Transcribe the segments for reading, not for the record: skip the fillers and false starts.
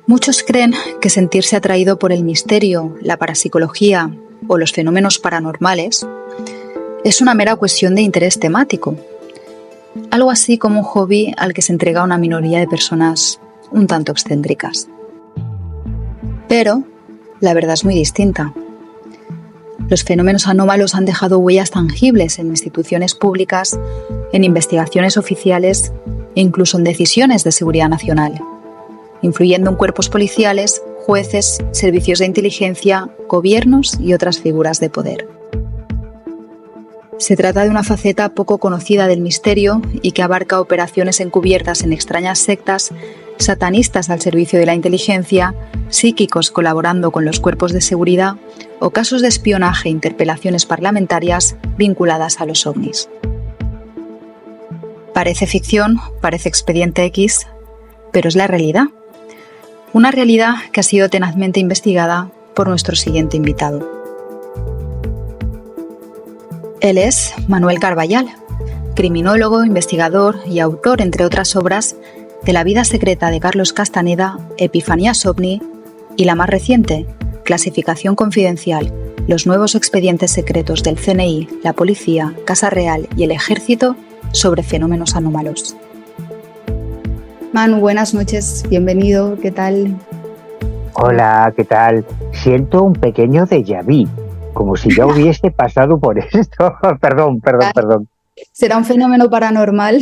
Muchos creen que sentirse atraído por el misterio, la parapsicología o los fenómenos paranormales es una mera cuestión de interés temático, algo así como un hobby al que se entrega una minoría de personas un tanto excéntricas. Pero la verdad es muy distinta. Los fenómenos anómalos han dejado huellas tangibles en instituciones públicas, en investigaciones oficiales e incluso en decisiones de seguridad nacional, influyendo en cuerpos policiales, jueces, servicios de inteligencia, gobiernos y otras figuras de poder. Se trata de una faceta poco conocida del misterio y que abarca operaciones encubiertas en extrañas sectas, satanistas al servicio de la inteligencia, psíquicos colaborando con los cuerpos de seguridad o casos de espionaje e interpelaciones parlamentarias vinculadas a los ovnis. Parece ficción, parece Expediente X, pero es la realidad. Una realidad que ha sido tenazmente investigada por nuestro siguiente invitado. Él es Manuel Carballal, criminólogo, investigador y autor, entre otras obras, de La vida secreta de Carlos Castaneda, Epifanías OVNI y la más reciente, Clasificación confidencial, los nuevos expedientes secretos del CNI, la Policía, Casa Real y el Ejército sobre fenómenos anómalos. Manu, buenas noches, bienvenido, ¿qué tal? Hola, ¿qué tal? Siento un pequeño déjà vu, como si ya hubiese pasado por esto. Perdón. ¿Será un fenómeno paranormal?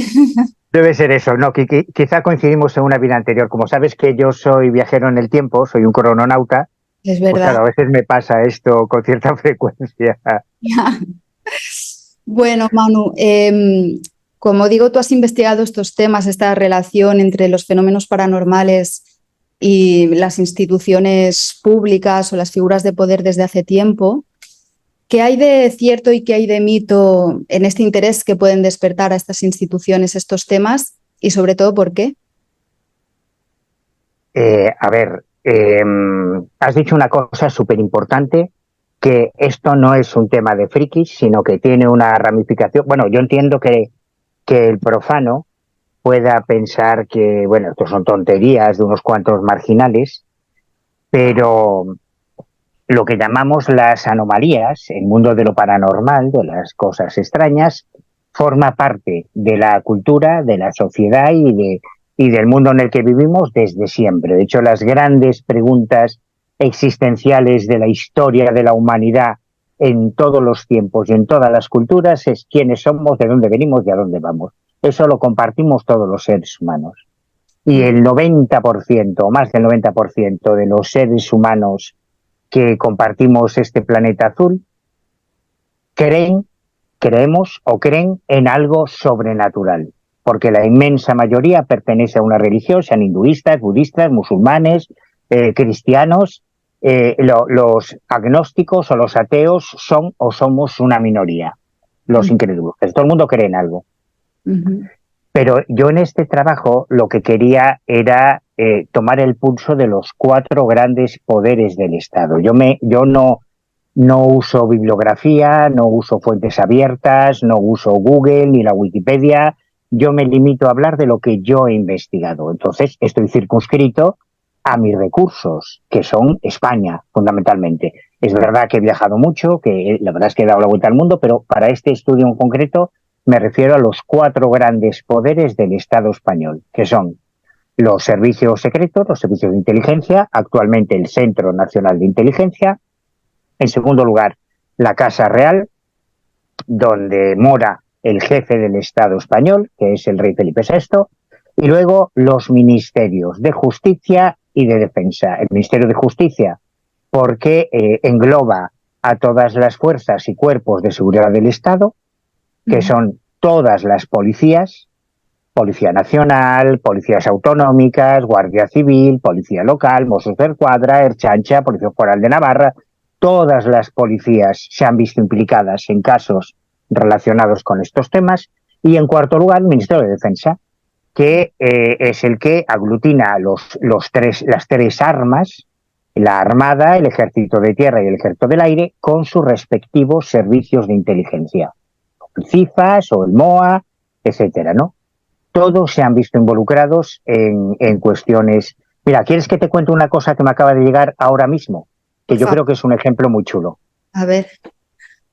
Debe ser eso, no, quizá coincidimos en una vida anterior. Como sabes que yo soy viajero en el tiempo, soy un crononauta, Es verdad. pues claro, a veces me pasa esto con cierta frecuencia. Bueno, Manu, como digo, tú has investigado estos temas, esta relación entre los fenómenos paranormales y las instituciones públicas o las figuras de poder desde hace tiempo. ¿Qué hay de cierto y qué hay de mito en este interés que pueden despertar a estas instituciones estos temas? Y sobre todo, ¿por qué? Has dicho una cosa súper importante, que esto no es un tema de frikis, sino que tiene una ramificación. Bueno, yo entiendo que el profano pueda pensar que, bueno, esto son tonterías de unos cuantos marginales, pero lo que llamamos las anomalías, el mundo de lo paranormal, de las cosas extrañas, forma parte de la cultura, de la sociedad y del mundo en el que vivimos desde siempre. De hecho, las grandes preguntas existenciales de la historia de la humanidad en todos los tiempos y en todas las culturas es quiénes somos, de dónde venimos y a dónde vamos. Eso lo compartimos todos los seres humanos. Y el 90% o más del 90% de los seres humanos que compartimos este planeta azul creemos o creen en algo sobrenatural, porque la inmensa mayoría pertenece a una religión, sean hinduistas, budistas, musulmanes, cristianos. Los agnósticos o los ateos son o somos una minoría, los incrédulos. Todo el mundo cree en algo. Pero yo en este trabajo lo que quería era tomar el pulso de los 4 grandes poderes del Estado. Yo no uso bibliografía, no uso fuentes abiertas, no uso Google ni la Wikipedia. Yo me limito a hablar de lo que yo he investigado. Entonces estoy circunscrito a mis recursos, que son España, fundamentalmente. Es verdad que he viajado mucho, que la verdad es que he dado la vuelta al mundo, pero para este estudio en concreto me refiero a los 4 grandes poderes del Estado español, que son los servicios secretos, los servicios de inteligencia, actualmente el Centro Nacional de Inteligencia. En segundo lugar, la Casa Real, donde mora el jefe del Estado español, que es el rey Felipe VI, y luego los ministerios de Justicia y de Defensa. El Ministerio de Justicia, porque engloba a todas las fuerzas y cuerpos de seguridad del Estado, que son todas las policías, Policía Nacional, policías autonómicas, Guardia Civil, Policía Local, Mossos d'Esquadra, Ertzaintza, Policía Foral de Navarra. Todas las policías se han visto implicadas en casos relacionados con estos temas. Y en cuarto lugar, el Ministerio de Defensa, que es el que aglutina las 3 armas, la Armada, el Ejército de Tierra y el Ejército del Aire, con sus respectivos servicios de inteligencia. CIFAS o el MOA, etcétera, ¿no? Todos se han visto involucrados en cuestiones. Mira, ¿quieres que te cuente una cosa que me acaba de llegar ahora mismo? Que yo creo que es un ejemplo muy chulo. A ver.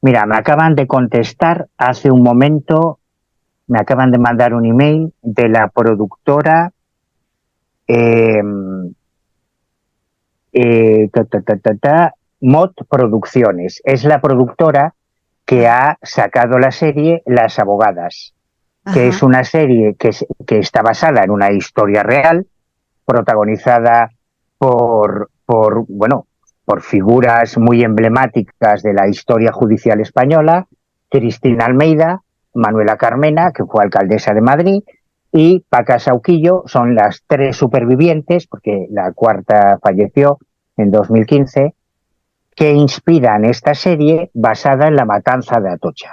Mira, me acaban de contestar hace un momento, me acaban de mandar un email de la productora Mod Producciones. Es la productora que ha sacado la serie Las Abogadas, que es una serie que está basada en una historia real, protagonizada por figuras muy emblemáticas de la historia judicial española: Cristina Almeida, Manuela Carmena, que fue alcaldesa de Madrid, y Paca Sauquillo. Son las tres supervivientes, porque la cuarta falleció en 2015, que inspiran esta serie basada en la matanza de Atocha.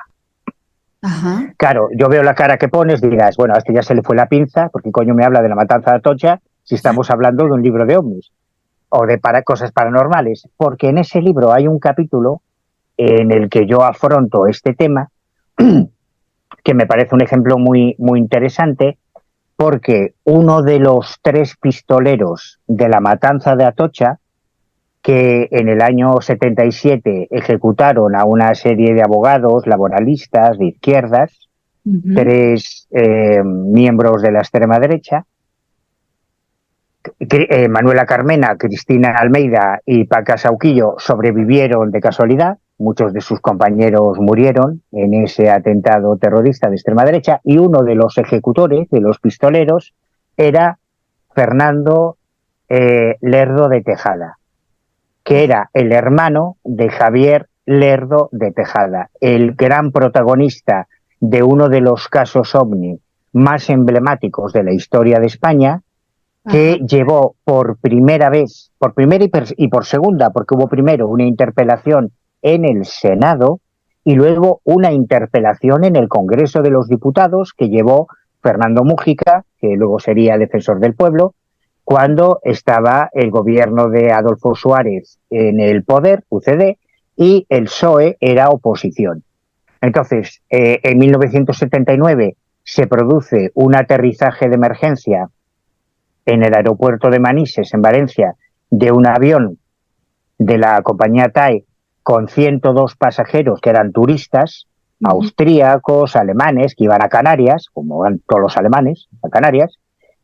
Ajá. Claro, yo veo la cara que pones, dirás, bueno, a este ya se le fue la pinza, porque coño me habla de la matanza de Atocha si estamos hablando de un libro de ovnis o de cosas paranormales, porque en ese libro hay un capítulo en el que yo afronto este tema, que me parece un ejemplo muy, muy interesante, porque uno de los tres pistoleros de la matanza de Atocha, que en el año 77 ejecutaron a una serie de abogados laboralistas de izquierdas, tres miembros de la extrema derecha, Manuela Carmena, Cristina Almeida y Paca Sauquillo, sobrevivieron de casualidad. Muchos de sus compañeros murieron en ese atentado terrorista de extrema derecha, y uno de los ejecutores, de los pistoleros, era Fernando Lerdo de Tejada, que era el hermano de Javier Lerdo de Tejada, el gran protagonista de uno de los casos OVNI más emblemáticos de la historia de España, que llevó por primera vez, por primera y por segunda, porque hubo primero una interpelación en el Senado y luego una interpelación en el Congreso de los Diputados, que llevó Fernando Mújica, que luego sería defensor del pueblo, cuando estaba el gobierno de Adolfo Suárez en el poder, UCD, y el PSOE era oposición. Entonces, en 1979 se produce un aterrizaje de emergencia en el aeropuerto de Manises, en Valencia, de un avión de la compañía TAE con 102 pasajeros que eran turistas, austríacos, alemanes, que iban a Canarias, como van todos los alemanes a Canarias,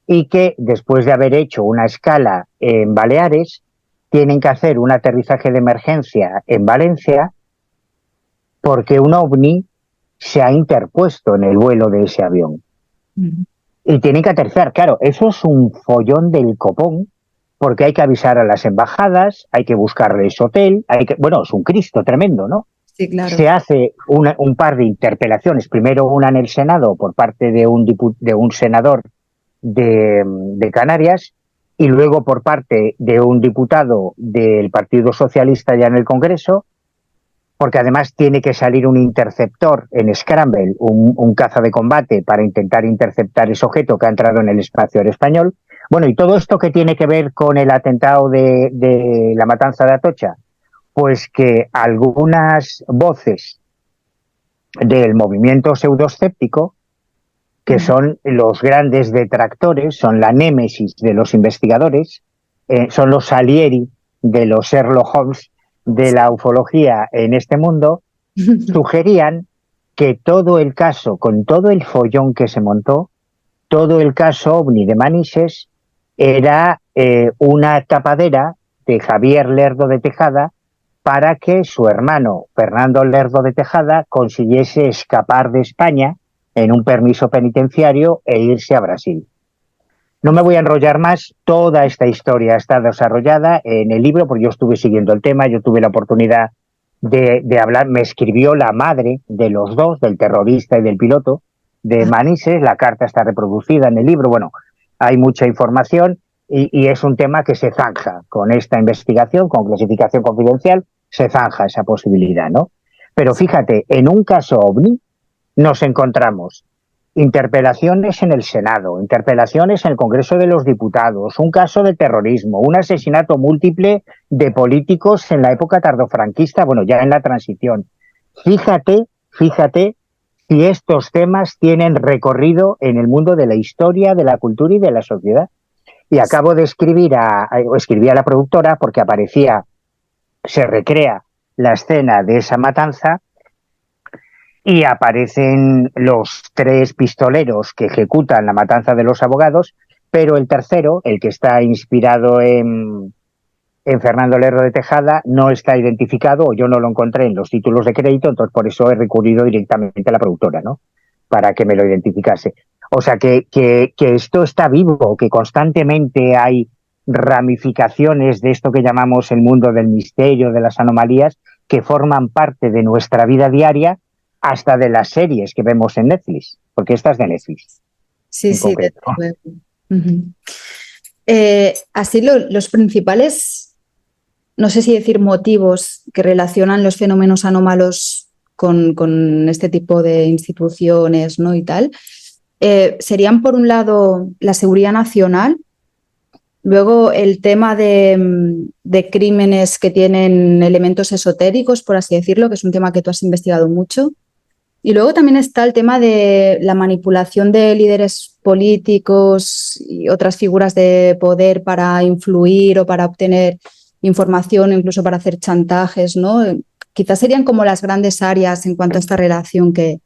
y que después de haber hecho una escala en Baleares, tienen que hacer un aterrizaje de emergencia en Valencia porque un ovni se ha interpuesto en el vuelo de ese avión. Y tienen que aterrizar. Claro, eso es un follón del copón, porque hay que avisar a las embajadas, hay que buscarles hotel, bueno, es un Cristo tremendo, ¿no? Sí, claro. Se hace un par de interpelaciones, primero una en el Senado por parte de un senador de Canarias, y luego por parte de un diputado del Partido Socialista ya en el Congreso, porque además tiene que salir un interceptor en Scramble, un caza de combate, para intentar interceptar ese objeto que ha entrado en el espacio aéreo español. Bueno, y todo esto que tiene que ver con el atentado de la matanza de Atocha, pues que algunas voces del movimiento pseudoescéptico, que son los grandes detractores, son la némesis de los investigadores, son los Salieri de los Sherlock Holmes de la ufología en este mundo, sugerían que todo el caso, con todo el follón que se montó, todo el caso OVNI de Manises era una tapadera de Javier Lerdo de Tejada para que su hermano Fernando Lerdo de Tejada consiguiese escapar de España en un permiso penitenciario e irse a Brasil. No me voy a enrollar más, toda esta historia está desarrollada en el libro, porque yo estuve siguiendo el tema, yo tuve la oportunidad de hablar, me escribió la madre de los dos, del terrorista y del piloto de Manises, la carta está reproducida en el libro. Bueno, hay mucha información y es un tema que se zanja con esta investigación, con clasificación confidencial, se zanja esa posibilidad, ¿no? Pero fíjate, en un caso OVNI nos encontramos interpelaciones en el Senado, interpelaciones en el Congreso de los Diputados, un caso de terrorismo, un asesinato múltiple de políticos en la época tardofranquista, bueno, ya en la transición. Fíjate si estos temas tienen recorrido en el mundo de la historia, de la cultura y de la sociedad. Y acabo de escribí a la productora porque se recrea la escena de esa matanza y aparecen los 3 pistoleros que ejecutan la matanza de los abogados, pero el tercero, el que está inspirado en Fernando Lerro de Tejada, no está identificado, o yo no lo encontré en los títulos de crédito, entonces por eso he recurrido directamente a la productora, ¿no? Para que me lo identificase. O sea, que esto está vivo, que constantemente hay ramificaciones de esto que llamamos el mundo del misterio, de las anomalías, que forman parte de nuestra vida diaria, hasta de las series que vemos en Netflix, porque esta es de Netflix. Sí, en sí, desde concreto. luego. Uh-huh. Así los principales, no sé si decir motivos que relacionan los fenómenos anómalos con este tipo de instituciones, ¿no? Y tal, serían por un lado la seguridad nacional, luego el tema de crímenes que tienen elementos esotéricos, por así decirlo, que es un tema que tú has investigado mucho. Y luego también está el tema de la manipulación de líderes políticos y otras figuras de poder para influir o para obtener información, incluso para hacer chantajes, ¿no? Quizás serían como las grandes áreas en cuanto a esta relación que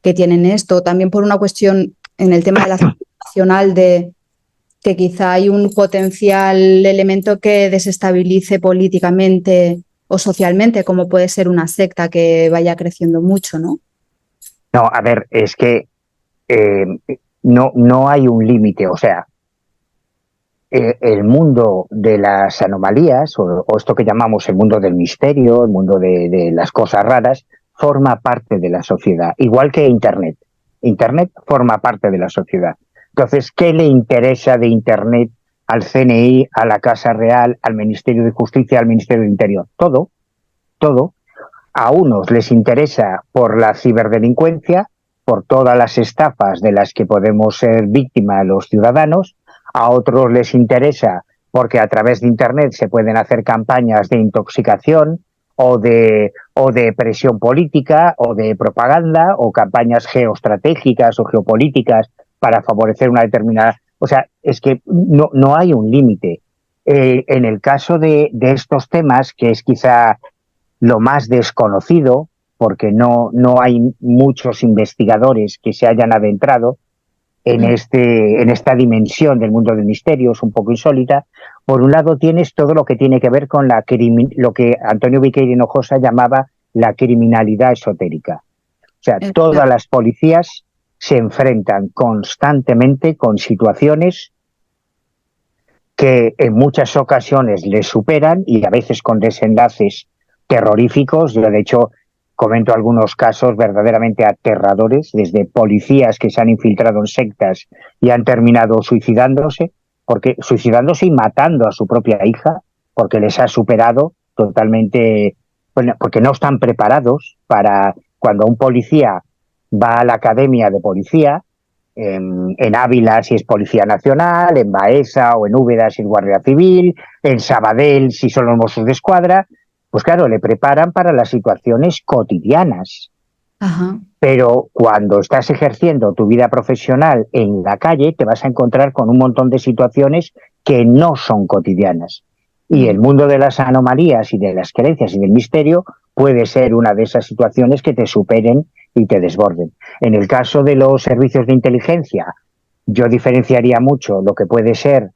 tienen esto. También por una cuestión en el tema de la seguridad nacional, de que quizá hay un potencial elemento que desestabilice políticamente o socialmente, como puede ser una secta que vaya creciendo mucho, ¿no? No, a ver, es que no hay un límite, o sea, el mundo de las anomalías, o esto que llamamos el mundo del misterio, el mundo de las cosas raras, forma parte de la sociedad, igual que Internet. Internet forma parte de la sociedad. Entonces, ¿qué le interesa de Internet al CNI, a la Casa Real, al Ministerio de Justicia, al Ministerio de Interior? Todo, todo. A unos les interesa por la ciberdelincuencia, por todas las estafas de las que podemos ser víctimas los ciudadanos, a otros les interesa porque a través de Internet se pueden hacer campañas de intoxicación o de presión política o de propaganda o campañas geoestratégicas o geopolíticas para favorecer una determinada... O sea, es que no hay un límite. En el caso de estos temas, que es quizá lo más desconocido, porque no hay muchos investigadores que se hayan adentrado en esta dimensión del mundo del misterio, es un poco insólita. Por un lado tienes todo lo que tiene que ver con lo que Antonio Viqueira Hinojosa llamaba la criminalidad esotérica. O sea, todas las policías se enfrentan constantemente con situaciones que en muchas ocasiones les superan y a veces con desenlaces terroríficos. Yo, de hecho, comento algunos casos verdaderamente aterradores, desde policías que se han infiltrado en sectas y han terminado suicidándose y matando a su propia hija, porque les ha superado totalmente, bueno, porque no están preparados para cuando un policía va a la academia de policía, en Ávila si es Policía Nacional, en Baeza o en Úbeda si es Guardia Civil, en Sabadell si son los Mossos de Escuadra, pues claro, le preparan para las situaciones cotidianas. Ajá. Pero cuando estás ejerciendo tu vida profesional en la calle, te vas a encontrar con un montón de situaciones que no son cotidianas. Y el mundo de las anomalías y de las creencias y del misterio puede ser una de esas situaciones que te superen y te desborden. En el caso de los servicios de inteligencia, yo diferenciaría mucho lo que puede ser,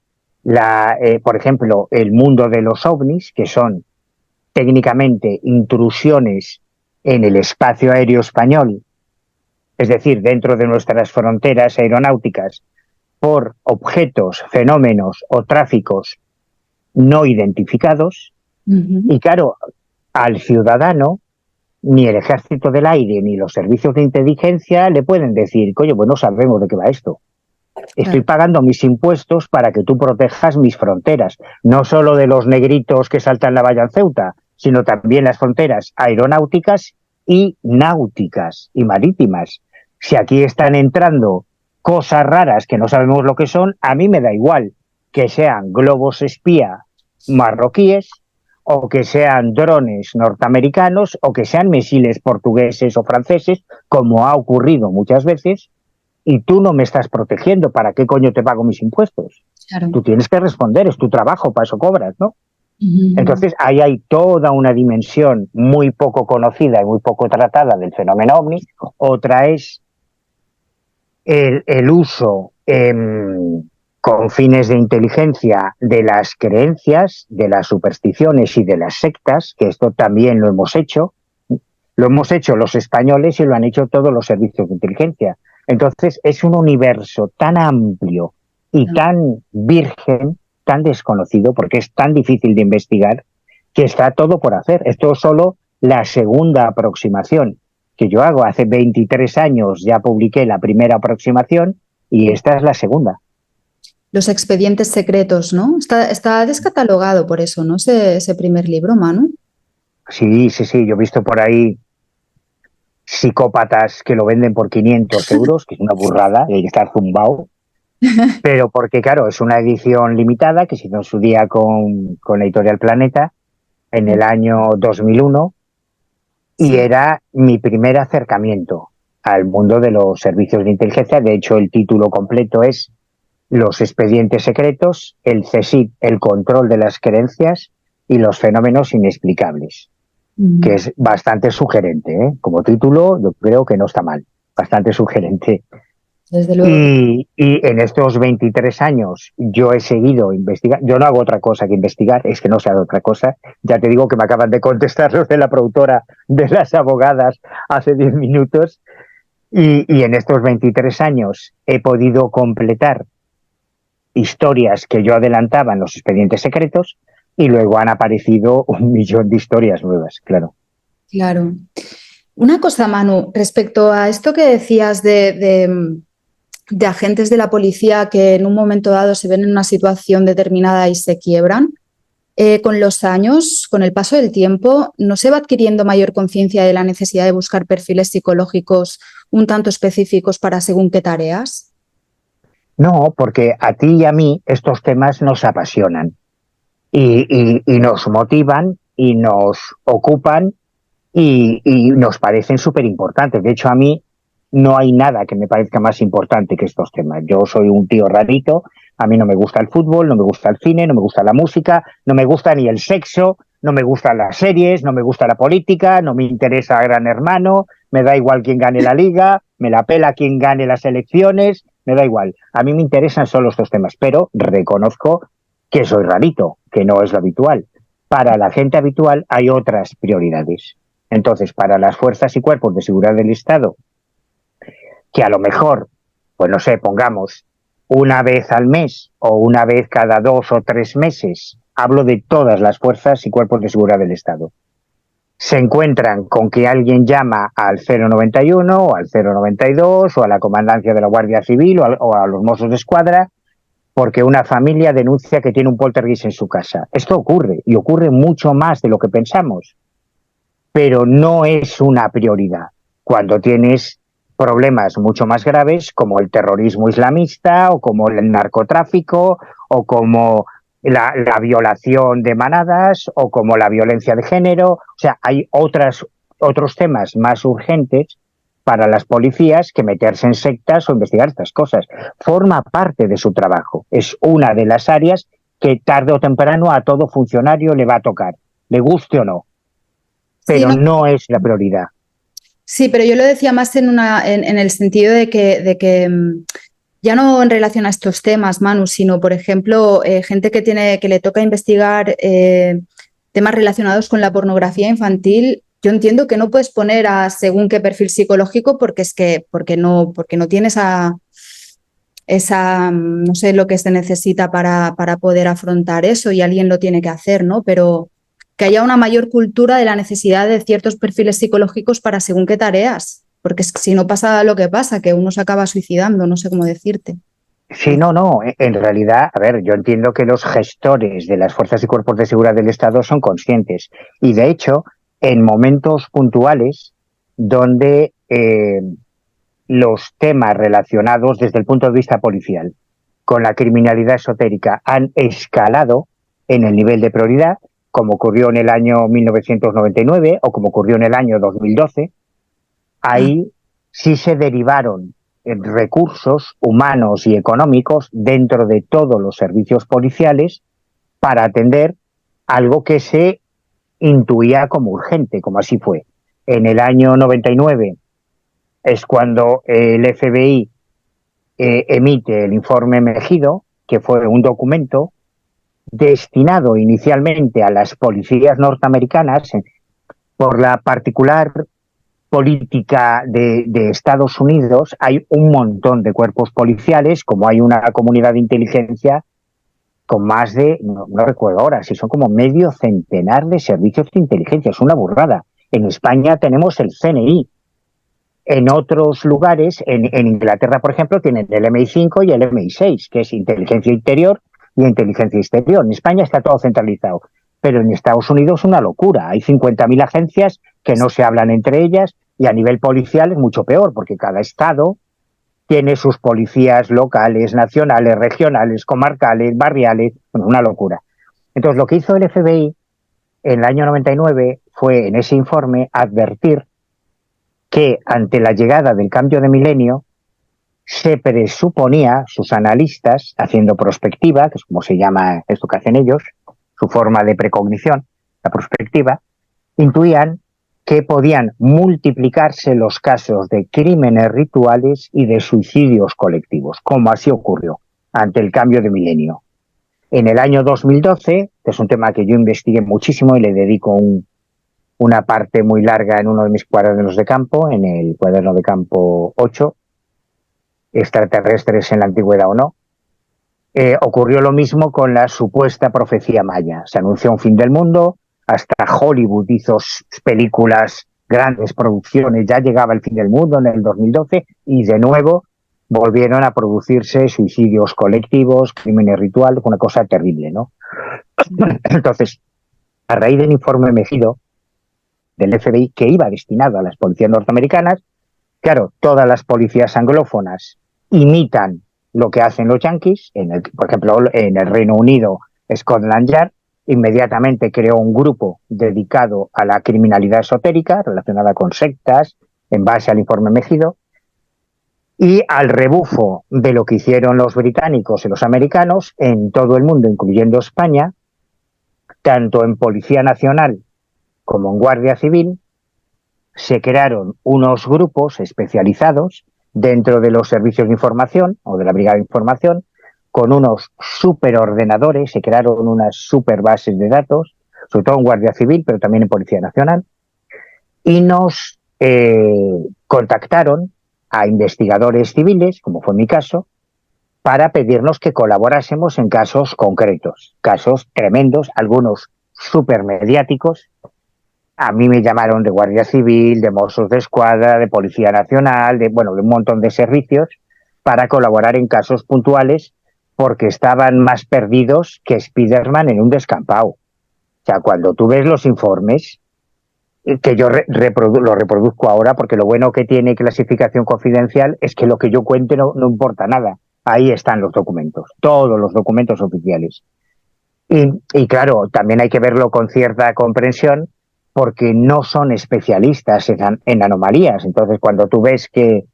por ejemplo, el mundo de los ovnis, que son técnicamente intrusiones en el espacio aéreo español, es decir, dentro de nuestras fronteras aeronáuticas, por objetos, fenómenos o tráficos no identificados. Y claro, al ciudadano, ni el Ejército del Aire ni los servicios de inteligencia le pueden decir, coño, pues no sabemos de qué va esto. Estoy pagando mis impuestos para que tú protejas mis fronteras, no solo de los negritos que saltan la valla en Ceuta, sino también las fronteras aeronáuticas y náuticas y marítimas. Si aquí están entrando cosas raras que no sabemos lo que son, a mí me da igual que sean globos espía marroquíes o que sean drones norteamericanos, o que sean misiles portugueses o franceses, como ha ocurrido muchas veces, y tú no me estás protegiendo. ¿Para qué coño te pago mis impuestos? Claro. Tú tienes que responder, es tu trabajo, para eso cobras, ¿no? Ujú. Entonces, ahí hay toda una dimensión muy poco conocida y muy poco tratada del fenómeno ovni. Otra es el uso con fines de inteligencia de las creencias, de las supersticiones y de las sectas, que esto también lo hemos hecho. Lo hemos hecho los españoles y lo han hecho todos los servicios de inteligencia. Entonces, es un universo tan amplio y tan virgen, tan desconocido, porque es tan difícil de investigar, que está todo por hacer. Esto es solo la segunda aproximación que yo hago. Hace 23 años ya publiqué la primera aproximación y esta es la segunda. Los expedientes secretos, ¿no? Está descatalogado por eso, ¿no? Ese primer libro, Manu. Sí, sí, sí, yo he visto por ahí psicópatas que lo venden por 500 euros, que es una burrada, hay que estar zumbado, pero porque, claro, es una edición limitada que se hizo en su día con la Editorial Planeta en el año 2001 y Sí. era mi primer acercamiento al mundo de los servicios de inteligencia. De hecho, el título completo es Los expedientes secretos, el CSIC, el control de las creencias y los fenómenos inexplicables, que es bastante sugerente, ¿eh? Como título, yo creo que no está mal, bastante sugerente. Desde luego. Y en estos 23 años yo he seguido investigando. Yo no hago otra cosa que investigar, es que no sé hacer otra cosa. Ya te digo que me acaban de contestar los de la productora de las abogadas hace 10 minutos. Y en estos 23 años he podido completar historias que yo adelantaba en los expedientes secretos y luego han aparecido 1 millón de historias nuevas, claro. Claro. Una cosa, Manu, respecto a esto que decías de agentes de la policía que en un momento dado se ven en una situación determinada y se quiebran, con los años, con el paso del tiempo, ¿no se va adquiriendo mayor conciencia de la necesidad de buscar perfiles psicológicos un tanto específicos para según qué tareas? No, porque a ti y a mí estos temas nos apasionan y nos motivan y nos ocupan y nos parecen súper importantes. De hecho, a mí no hay nada que me parezca más importante que estos temas. Yo soy un tío rarito, a mí no me gusta el fútbol, no me gusta el cine, no me gusta la música, no me gusta ni el sexo, no me gustan las series, no me gusta la política, no me interesa Gran Hermano, me da igual quién gane la liga, me la pela quién gane las elecciones, me da igual. A mí me interesan solo estos temas, pero reconozco que soy rarito, que no es lo habitual. Para la gente habitual hay otras prioridades. Entonces, para las fuerzas y cuerpos de seguridad del Estado, que a lo mejor, pues no sé, pongamos una vez al mes o una vez cada 2 o 3 meses, hablo de todas las fuerzas y cuerpos de seguridad del Estado, se encuentran con que alguien llama al 091 o al 092 o a la comandancia de la Guardia Civil o a los Mossos de Escuadra porque una familia denuncia que tiene un poltergeist en su casa. Esto ocurre y ocurre mucho más de lo que pensamos, pero no es una prioridad cuando tienes problemas mucho más graves como el terrorismo islamista o como el narcotráfico o como la violación de manadas o como la violencia de género. O sea, hay otros temas más urgentes para las policías que meterse en sectas o investigar estas cosas. Forma parte de su trabajo. Es una de las áreas que tarde o temprano a todo funcionario le va a tocar, le guste o no, Sí, pero no, no es la prioridad. sí, pero yo lo decía más en el sentido de que ya no en relación a estos temas, Manu, sino, por ejemplo, gente que le toca investigar temas relacionados con la pornografía infantil. Yo entiendo que no puedes poner a según qué perfil psicológico porque no tienes no sé lo que se necesita para poder afrontar eso y alguien lo tiene que hacer, ¿no? Pero que haya una mayor cultura de la necesidad de ciertos perfiles psicológicos para según qué tareas, porque si no pasa lo que pasa, que uno se acaba suicidando, no sé cómo decirte. Sí, no, no. En realidad, a ver, yo entiendo que los gestores de las fuerzas y cuerpos de seguridad del Estado son conscientes. Y de hecho, en momentos puntuales donde los temas relacionados desde el punto de vista policial con la criminalidad esotérica han escalado en el nivel de prioridad, como ocurrió en el año 1999 o como ocurrió en el año 2012, ahí sí se derivaron recursos humanos y económicos dentro de todos los servicios policiales para atender algo que se intuía como urgente, como así fue. En el año 99 es cuando el FBI emite el informe Mejido, que fue un documento destinado inicialmente a las policías norteamericanas por la particular política de Estados Unidos. Hay un montón de cuerpos policiales, como hay una comunidad de inteligencia con más de, no recuerdo ahora, si son como medio centenar de servicios de inteligencia, es una burrada. En España tenemos el CNI. En otros lugares, en Inglaterra, por ejemplo, tienen el MI5 y el MI6, que es inteligencia interior y inteligencia exterior. En España está todo centralizado, pero en Estados Unidos es una locura. Hay 50.000 agencias que no se hablan entre ellas, y a nivel policial es mucho peor, porque cada estado tiene sus policías locales, nacionales, regionales, comarcales, barriales, bueno, una locura. Entonces, lo que hizo el FBI en el año 99 fue, en ese informe, advertir que ante la llegada del cambio de milenio se presuponía, sus analistas, haciendo prospectiva, que es como se llama esto que hacen ellos, su forma de precognición, la prospectiva, intuían que podían multiplicarse los casos de crímenes rituales y de suicidios colectivos, como así ocurrió ante el cambio de milenio. En el año 2012, que es un tema que yo investigué muchísimo y le dedico una parte muy larga en uno de mis cuadernos de campo, en el cuaderno de campo 8, extraterrestres en la antigüedad o no, ocurrió lo mismo con la supuesta profecía maya. Se anunció un fin del mundo, hasta Hollywood hizo películas, grandes producciones, ya llegaba el fin del mundo en el 2012 y de nuevo volvieron a producirse suicidios colectivos, crímenes rituales, una cosa terrible, ¿no? Entonces, a raíz del informe Mejido del FBI, que iba destinado a las policías norteamericanas, claro, todas las policías anglófonas imitan lo que hacen los yanquis. Por ejemplo, en el Reino Unido, Scotland Yard inmediatamente creó un grupo dedicado a la criminalidad esotérica relacionada con sectas, en base al informe Mejido, y al rebufo de lo que hicieron los británicos y los americanos en todo el mundo, incluyendo España, tanto en Policía Nacional como en Guardia Civil, se crearon unos grupos especializados dentro de los servicios de información o de la Brigada de Información, con unos superordenadores, se crearon unas super bases de datos, sobre todo en Guardia Civil, pero también en Policía Nacional, y nos contactaron a investigadores civiles, como fue mi caso, para pedirnos que colaborásemos en casos concretos, casos tremendos, algunos supermediáticos. A mí me llamaron de Guardia Civil, de Mossos de Escuadra, de Policía Nacional, de un montón de servicios para colaborar en casos puntuales, porque estaban más perdidos que Spiderman en un descampado. O sea, cuando tú ves los informes, que yo lo reproduzco ahora, porque lo bueno que tiene clasificación confidencial es que lo que yo cuente no importa nada. Ahí están los documentos, todos los documentos oficiales. Y claro, también hay que verlo con cierta comprensión, porque no son especialistas en anomalías. Entonces, cuando tú ves que,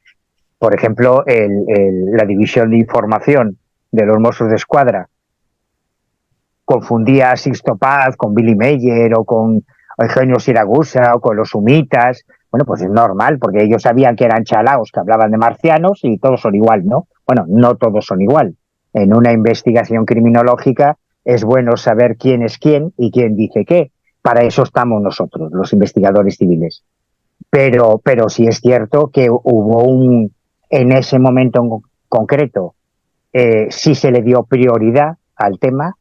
por ejemplo, la división de información de los Mossos de Escuadra confundía a Sixto Paz con Billy Meyer o con Eugenio Siragusa o con los humitas, bueno, pues es normal, porque ellos sabían que eran chalaos que hablaban de marcianos y todos son igual, ¿no? Bueno, no todos son igual. En una investigación criminológica es bueno saber quién es quién y quién dice qué. Para eso estamos nosotros, los investigadores civiles. Pero sí es cierto que hubo en ese momento en concreto, sí se le dio prioridad al tema,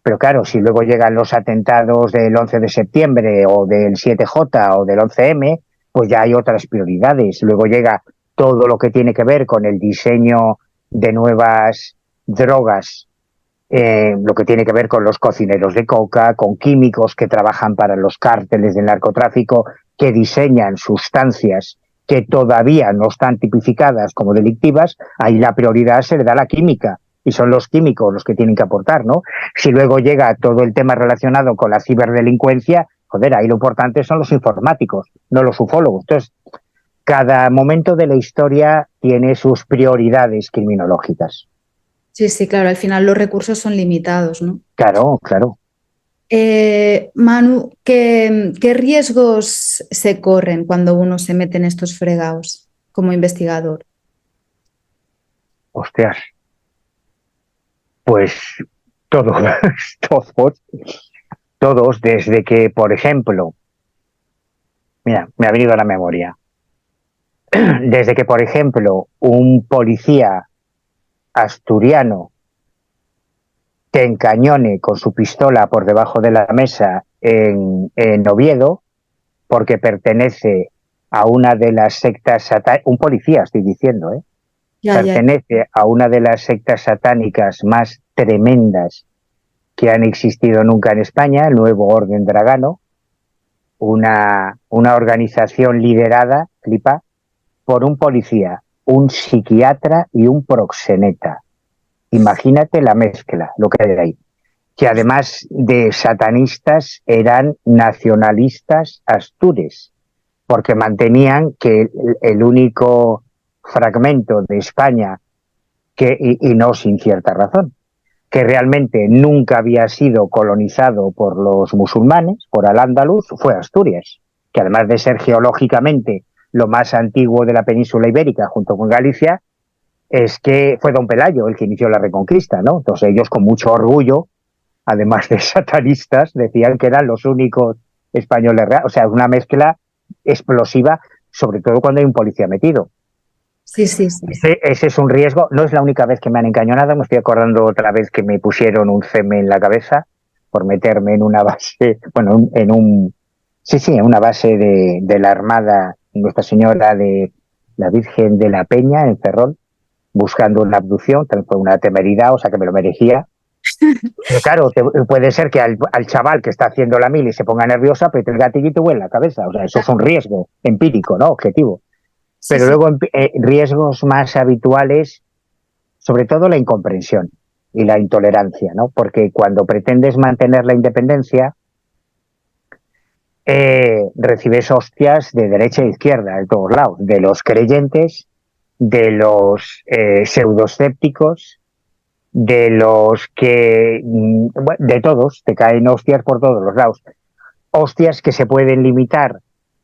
pero claro, si luego llegan los atentados del 11 de septiembre o del 7J o del 11M, pues ya hay otras prioridades. Luego llega todo lo que tiene que ver con el diseño de nuevas drogas, lo que tiene que ver con los cocineros de coca, con químicos que trabajan para los cárteles del narcotráfico, que diseñan sustancias que todavía no están tipificadas como delictivas. Ahí la prioridad se le da a la química, y son los químicos los que tienen que aportar, ¿no? Si luego llega todo el tema relacionado con la ciberdelincuencia, joder, ahí lo importante son los informáticos, no los ufólogos. Entonces, cada momento de la historia tiene sus prioridades criminológicas. Sí, sí, claro, al final los recursos son limitados, ¿no? Claro, claro. Manu, ¿qué riesgos se corren cuando uno se mete en estos fregados como investigador? Hostias, pues todos, todos, todos, desde que, por ejemplo, mira, me ha venido a la memoria, desde que, por ejemplo, un policía asturiano te encañone con su pistola por debajo de la mesa en Oviedo, porque pertenece a una de las sectas satánicas, un policía estoy diciendo, Ya, ya. pertenece a una de las sectas satánicas más tremendas que han existido nunca en España, el Nuevo Orden Dragano, una organización liderada, flipa, por un policía, un psiquiatra y un proxeneta. Imagínate la mezcla, lo que hay ahí. Que además de satanistas eran nacionalistas astures, porque mantenían que el único fragmento de España, y no sin cierta razón, que realmente nunca había sido colonizado por los musulmanes, por Al-Ándalus, fue Asturias, que además de ser geológicamente lo más antiguo de la península ibérica, junto con Galicia, es que fue Don Pelayo el que inició la Reconquista, ¿no? Entonces ellos con mucho orgullo, además de satanistas, decían que eran los únicos españoles reales, o sea, una mezcla explosiva, sobre todo cuando hay un policía metido. Sí, sí, sí. Ese es un riesgo, no es la única vez que me han encañonado, me estoy acordando otra vez que me pusieron un CM en la cabeza por meterme en una base, bueno, en una base de la Armada Nuestra Señora de la Virgen de la Peña en Ferrol, buscando una abducción, fue una temeridad, o sea que me lo merecía. Pero claro, puede ser que al chaval que está haciendo la mili se ponga nerviosa, pero el gatillito huele en la cabeza, o sea, eso es un riesgo empírico, ¿no? Objetivo. Sí, Pero sí. luego riesgos más habituales, sobre todo la incomprensión y la intolerancia, ¿no? Porque cuando pretendes mantener la independencia, recibes hostias de derecha e izquierda, de todos lados, de los creyentes, de los pseudoescépticos, de los que, de todos, te caen hostias por todos los lados. Hostias que se pueden limitar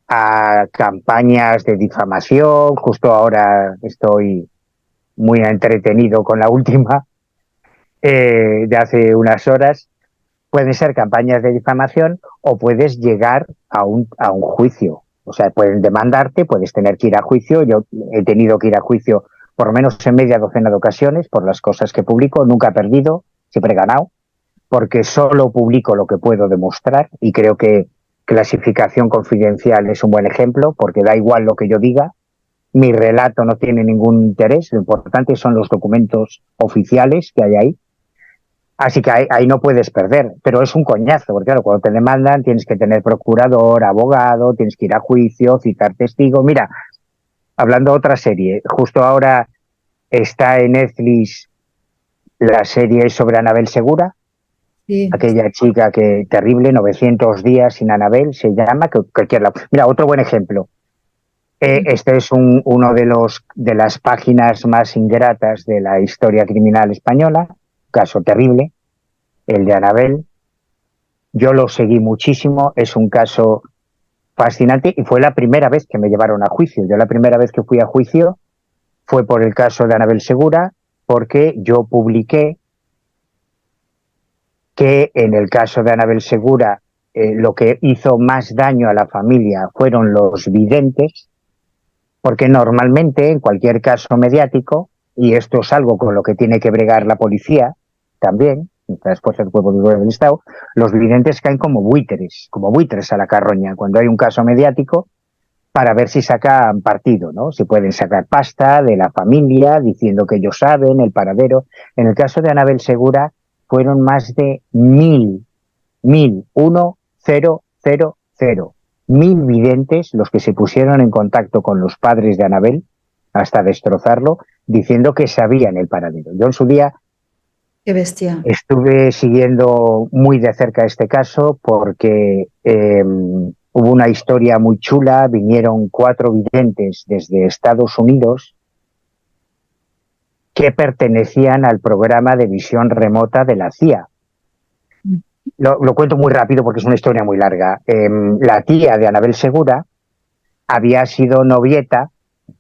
a campañas de difamación. Justo ahora estoy muy entretenido con la última, de hace unas horas. Pueden ser campañas de difamación o puedes llegar a un juicio. O sea, pueden demandarte, puedes tener que ir a juicio. Yo he tenido que ir a juicio por lo menos en media docena de ocasiones por las cosas que publico. Nunca he perdido, siempre he ganado, porque solo publico lo que puedo demostrar, y creo que clasificación confidencial es un buen ejemplo, porque da igual lo que yo diga, mi relato no tiene ningún interés, lo importante son los documentos oficiales que hay ahí. Así que ahí no puedes perder, pero es un coñazo, porque claro, cuando te demandan tienes que tener procurador, abogado, tienes que ir a juicio, citar testigos. Mira, hablando de otra serie, justo ahora está en Netflix la serie sobre Anabel Segura, Sí. aquella chica que terrible, 900 días sin Anabel, se llama, que cualquiera. Mira, otro buen ejemplo. Este es uno de las páginas más ingratas de la historia criminal española, caso terrible, el de Anabel. Yo lo seguí muchísimo, es un caso fascinante y fue la primera vez que me llevaron a juicio. Yo la primera vez que fui a juicio fue por el caso de Anabel Segura, porque yo publiqué que en el caso de Anabel Segura lo que hizo más daño a la familia fueron los videntes, porque normalmente en cualquier caso mediático, y esto es algo con lo que tiene que bregar la policía también, las fuerzas del cuerpo del Estado, los videntes caen como buitres a la carroña cuando hay un caso mediático, para ver si sacan partido, ¿no? Si pueden sacar pasta de la familia diciendo que ellos saben el paradero. En el caso de Anabel Segura fueron más de 1.000 videntes los que se pusieron en contacto con los padres de Anabel hasta destrozarlo, diciendo que sabían el paradero. Yo en su día Qué bestia. Estuve siguiendo muy de cerca este caso porque hubo una historia muy chula, vinieron 4 videntes desde Estados Unidos que pertenecían al programa de visión remota de la CIA. Lo cuento muy rápido porque es una historia muy larga. La tía de Anabel Segura había sido novieta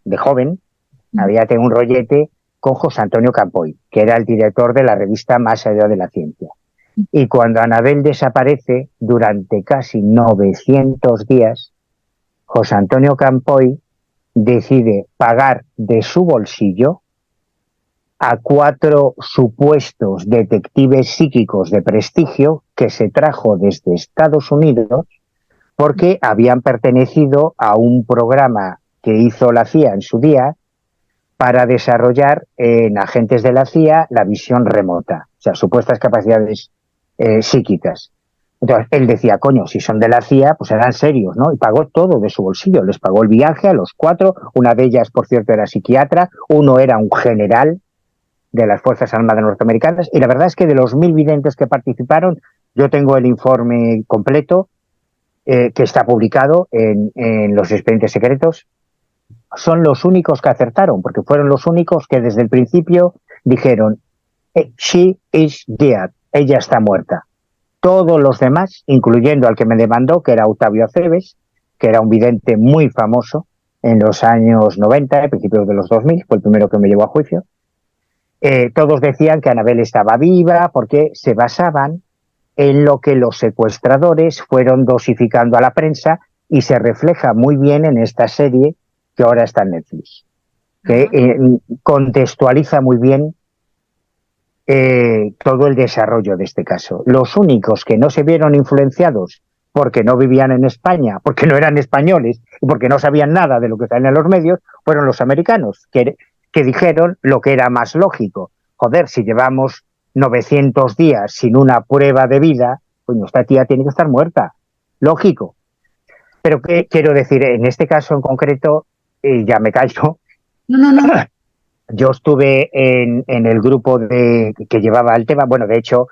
de joven, había tenido un rollete con José Antonio Campoy, que era el director de la revista Más allá de la ciencia. Y cuando Anabel desaparece, durante casi 900 días, José Antonio Campoy decide pagar de su bolsillo a 4 supuestos detectives psíquicos de prestigio que se trajo desde Estados Unidos porque habían pertenecido a un programa que hizo la CIA en su día para desarrollar en agentes de la CIA la visión remota, o sea, supuestas capacidades psíquicas. Entonces, él decía, coño, si son de la CIA, pues eran serios, ¿no? Y pagó todo de su bolsillo, les pagó el viaje a los 4, una de ellas, por cierto, era psiquiatra, uno era un general de las Fuerzas Armadas norteamericanas, y la verdad es que de los 1000 videntes que participaron, yo tengo el informe completo, que está publicado en los expedientes secretos, son los únicos que acertaron, porque fueron los únicos que desde el principio dijeron, she is dead, ella está muerta. Todos los demás, incluyendo al que me demandó, que era Octavio Aceves, que era un vidente muy famoso en los años 90, a principios de los 2000, fue el primero que me llevó a juicio, todos decían que Anabel estaba viva porque se basaban en lo que los secuestradores fueron dosificando a la prensa y se refleja muy bien en esta serie que ahora está en Netflix, que contextualiza muy bien todo el desarrollo de este caso. Los únicos que no se vieron influenciados porque no vivían en España, porque no eran españoles y porque no sabían nada de lo que salía en los medios, fueron los americanos, que dijeron lo que era más lógico. Joder, si llevamos 900 días sin una prueba de vida, pues esta tía tiene que estar muerta. Lógico. Pero ¿qué quiero decir? En este caso en concreto, ya me callo, No, no, no. yo estuve en el grupo que llevaba el tema. Bueno, de hecho,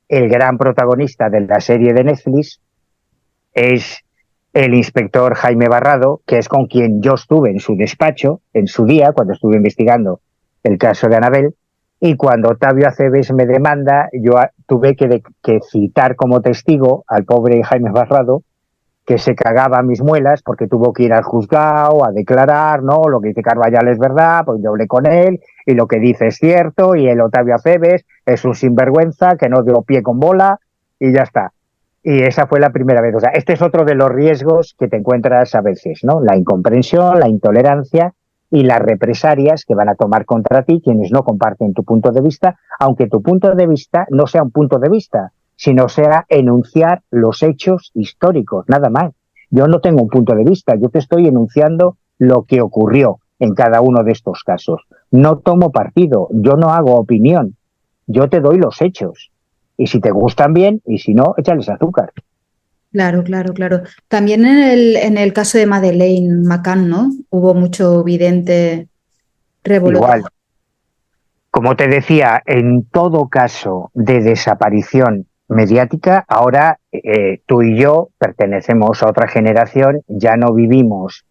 el gran protagonista de la serie de Netflix es el inspector Jaime Barrado, que es con quien yo estuve en su despacho, en su día, cuando estuve investigando el caso de Anabel, y cuando Octavio Aceves me demanda, yo tuve que citar como testigo al pobre Jaime Barrado, que se cagaba a mis muelas porque tuvo que ir al juzgado a declarar, ¿no? Lo que dice Carvallal es verdad, pues yo hablé con él y lo que dice es cierto, y el Octavio Aceves es un sinvergüenza que no dio pie con bola y ya está. Y esa fue la primera vez. O sea, este es otro de los riesgos que te encuentras a veces, ¿no? La incomprensión, la intolerancia y las represalias que van a tomar contra ti quienes no comparten tu punto de vista, aunque tu punto de vista no sea un punto de vista, sino sea enunciar los hechos históricos, nada más. Yo no tengo un punto de vista, yo te estoy enunciando lo que ocurrió en cada uno de estos casos. No tomo partido, yo no hago opinión, yo te doy los hechos. Y si te gustan bien, y si no, échales azúcar. Claro, claro, claro. También en el caso de Madeleine McCann, ¿no? Hubo mucho vidente revolucionario. Igual, como te decía, en todo caso de desaparición mediática, ahora tú y yo pertenecemos a otra generación, ya no vivimos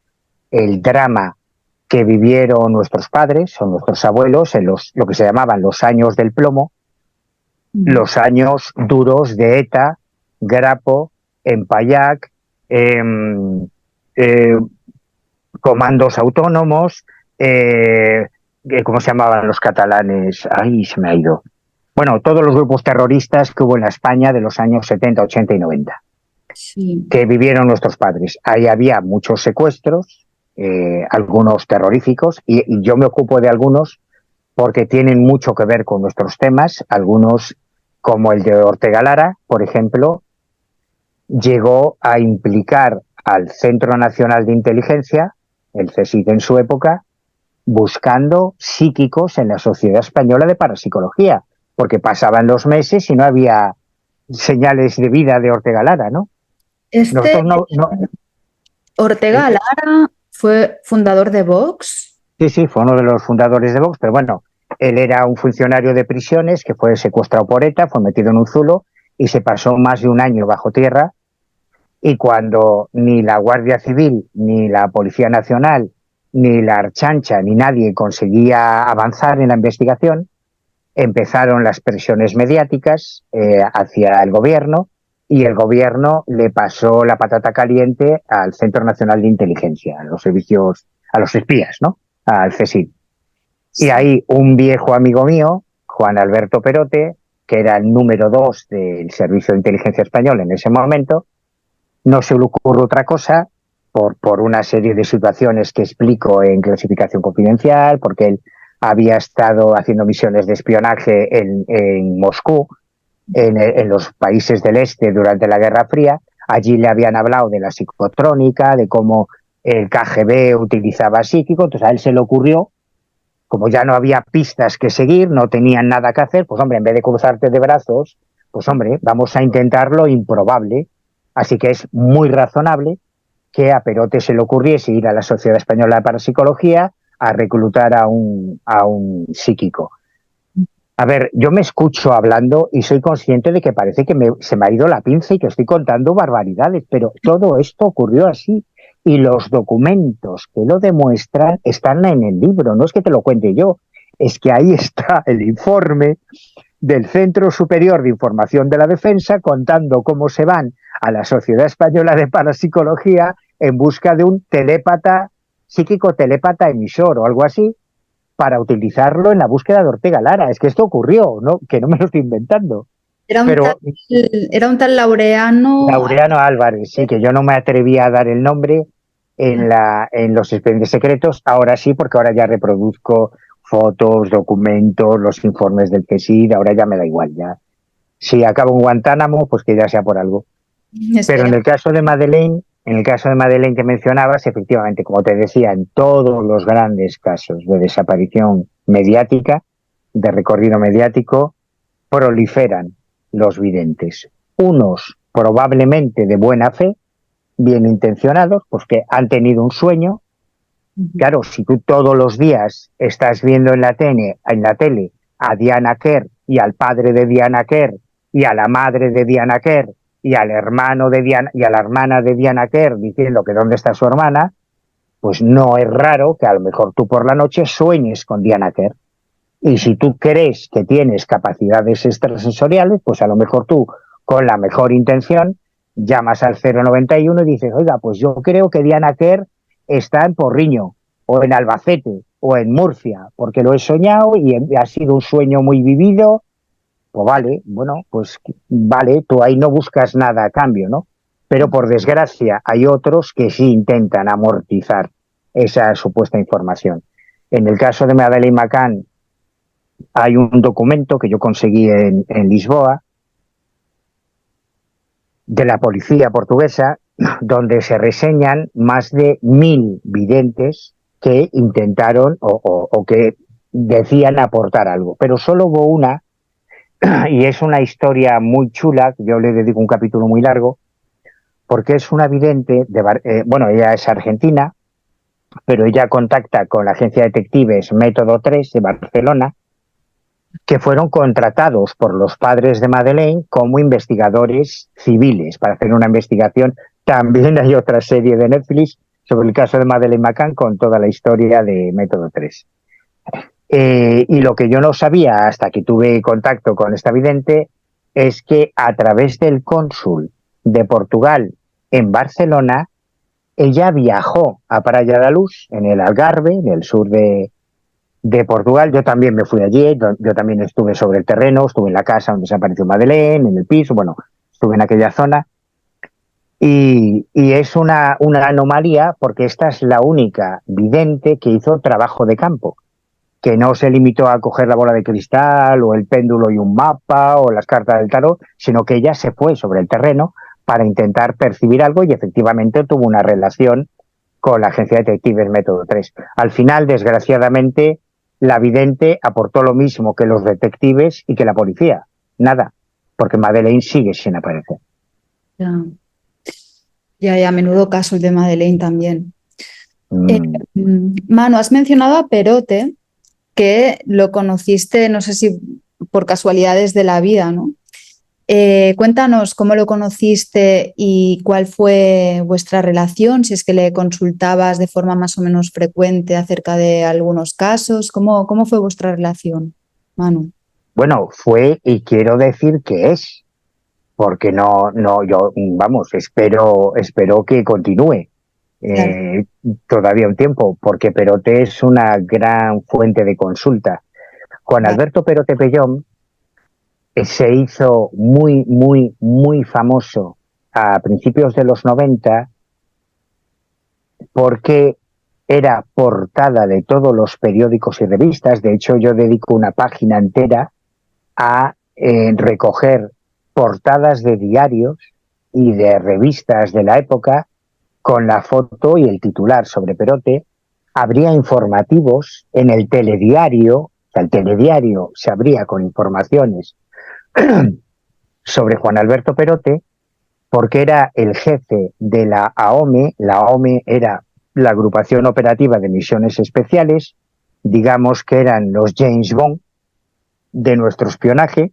el drama que vivieron nuestros padres o nuestros abuelos en lo que se llamaban los años del plomo, los años duros de ETA, Grapo, Empayac, eh, eh, comandos autónomos, ¿cómo se llamaban los catalanes? Ahí se me ha ido. Bueno, todos los grupos terroristas que hubo en la España de los años 70, 80 y 90, Sí. que vivieron nuestros padres. Ahí había muchos secuestros, algunos terroríficos, y yo me ocupo de algunos porque tienen mucho que ver con nuestros temas, algunos como el de Ortega Lara, por ejemplo, llegó a implicar al Centro Nacional de Inteligencia, el CSIC en su época, buscando psíquicos en la sociedad española de parapsicología, porque pasaban los meses y no había señales de vida de Ortega Lara, ¿no? Este Nosotros no Ortega Lara fue fundador de Vox. sí, fue uno de los fundadores de Vox, pero bueno, él era un funcionario de prisiones que fue secuestrado por ETA, fue metido en un zulo y se pasó más de un año bajo tierra, y cuando ni la Guardia Civil, ni la Policía Nacional, ni la Archancha, ni nadie conseguía avanzar en la investigación, empezaron las presiones mediáticas hacia el gobierno, y el gobierno le pasó la patata caliente al Centro Nacional de Inteligencia, a los servicios, a los espías, ¿no? Al CSIC. Y Sí. ahí un viejo amigo mío, Juan Alberto Perote, que era el número 2 del Servicio de Inteligencia Español en ese momento, no se le ocurre otra cosa por una serie de situaciones que explico en Clasificación Confidencial, porque él había estado haciendo misiones de espionaje en Moscú, en los países del este durante la Guerra Fría. Allí le habían hablado de la psicotrónica, de cómo el KGB utilizaba psíquico. Entonces a él se le ocurrió, como ya no había pistas que seguir, no tenían nada que hacer, pues hombre, en vez de cruzarte de brazos, pues hombre, vamos a intentar lo improbable. Así que es muy razonable que a Perote se le ocurriese ir a la Sociedad Española de Parapsicología a reclutar a un psíquico. A ver, yo me escucho hablando y soy consciente de que parece que se me ha ido la pinza y que estoy contando barbaridades, pero todo esto ocurrió así, y los documentos que lo demuestran están en el libro. No es que te lo cuente yo, es que ahí está el informe del Centro Superior de Información de la Defensa contando cómo se van a la Sociedad Española de Parapsicología en busca de un telépata, psíquico telépata emisor o algo así, para utilizarlo en la búsqueda de Ortega Lara. Es que esto ocurrió, ¿no? Que no me lo estoy inventando. Era un tal, Pero era un tal Laureano. Laureano Álvarez, sí, que yo no me atrevía a dar el nombre en los expedientes secretos. Ahora sí, porque ahora ya reproduzco fotos, documentos, los informes del CSIC, ahora ya me da igual. Ya. Si acabo en Guantánamo, pues que ya sea por algo. Pero en Espera. el caso de Madeleine, que mencionabas, efectivamente, como te decía, en todos los grandes casos de desaparición mediática, de recorrido mediático, proliferan los videntes. Unos probablemente de buena fe, bien intencionados, pues que han tenido un sueño. Claro, si tú todos los días estás viendo en la tele a Diana Kerr y al padre de Diana Kerr y a la madre de Diana Kerr y al hermano de Diana y a la hermana de Diana Kerr diciendo que dónde está su hermana, pues no es raro que a lo mejor tú por la noche sueñes con Diana Kerr. Y si tú crees que tienes capacidades extrasensoriales, pues a lo mejor tú, con la mejor intención, llamas al 091 y dices, oiga, pues yo creo que Diana Kerr está en Porriño, o en Albacete, o en Murcia, porque lo he soñado y ha sido un sueño muy vivido. Pues vale, bueno, pues vale, tú ahí no buscas nada a cambio, ¿no? Pero por desgracia hay otros que sí intentan amortizar esa supuesta información. En el caso de Madeleine McCann, hay un documento que yo conseguí en Lisboa de la policía portuguesa donde se reseñan más de 1000 videntes que intentaron o que decían aportar algo, pero solo hubo una, y es una historia muy chula, yo le dedico un capítulo muy largo, porque es una vidente, bueno, ella es argentina, pero ella contacta con la agencia de detectives Método 3 de Barcelona, que fueron contratados por los padres de Madeleine como investigadores civiles para hacer una investigación. También hay otra serie de Netflix sobre el caso de Madeleine McCann con toda la historia de Método 3. Y lo que yo no sabía hasta que tuve contacto con esta vidente es que a través del cónsul de Portugal en Barcelona, ella viajó a Praia da Luz, en el Algarve, en el sur de Portugal. Yo también me fui allí, yo también estuve sobre el terreno, estuve en la casa donde desapareció Madeleine, en el piso, bueno, estuve en aquella zona. Y es una anomalía porque esta es la única vidente que hizo trabajo de campo, que no se limitó a coger la bola de cristal o el péndulo y un mapa o las cartas del tarot, sino que ella se fue sobre el terreno para intentar percibir algo y efectivamente tuvo una relación con la agencia de detectives Método 3. Al final, desgraciadamente, la vidente aportó lo mismo que los detectives y que la policía. Nada, porque Madeleine sigue sin aparecer. Ya, ya, menudo caso el de Madeleine también. Mm. Manu, has mencionado a Perote que lo conociste, no sé si por casualidades de la vida, ¿no? Cuéntanos cómo lo conociste y cuál fue vuestra relación, si es que le consultabas de forma más o menos frecuente acerca de algunos casos. ¿Cómo fue vuestra relación, Manu? Bueno, fue y quiero decir que es, porque yo, vamos, espero que continúe Claro. eh, todavía un tiempo, porque Perote es una gran fuente de consulta. Juan Vale. Alberto Perote Pellón se hizo muy famoso a principios de los 90 porque era portada de todos los periódicos y revistas. De hecho, yo dedico una página entera a recoger portadas de diarios y de revistas de la época con la foto y el titular sobre Perote. Habría informativos en el telediario, o sea, el telediario se abría con informaciones sobre Juan Alberto Perote, porque era el jefe de la AOME. La AOME era la agrupación operativa de misiones especiales, digamos que eran los James Bond de nuestro espionaje.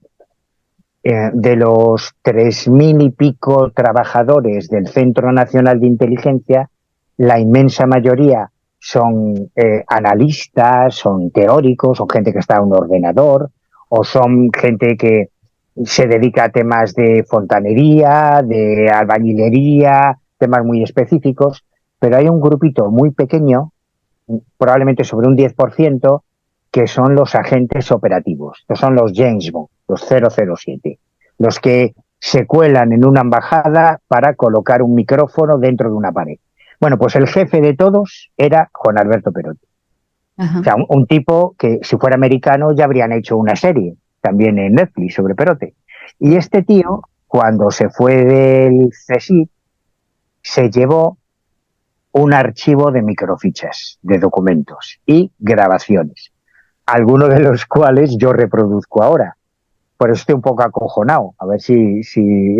De los 3.000 y pico trabajadores del Centro Nacional de Inteligencia, la inmensa mayoría son analistas, son teóricos, son gente que está en un ordenador, o son gente que se dedica a temas de fontanería, de albañilería, temas muy específicos, pero hay un grupito muy pequeño, probablemente sobre un 10%, que son los agentes operativos, que son los James Bond, los 007, los que se cuelan en una embajada para colocar un micrófono dentro de una pared. Bueno, pues el jefe de todos era Juan Alberto Perote. Ajá. O sea, un tipo que si fuera americano ya habrían hecho una serie, también en Netflix, sobre Perote. Y este tío, cuando se fue del CSIC, se llevó un archivo de microfichas, de documentos y grabaciones, algunos de los cuales yo reproduzco ahora. Por eso estoy un poco acojonado, a ver si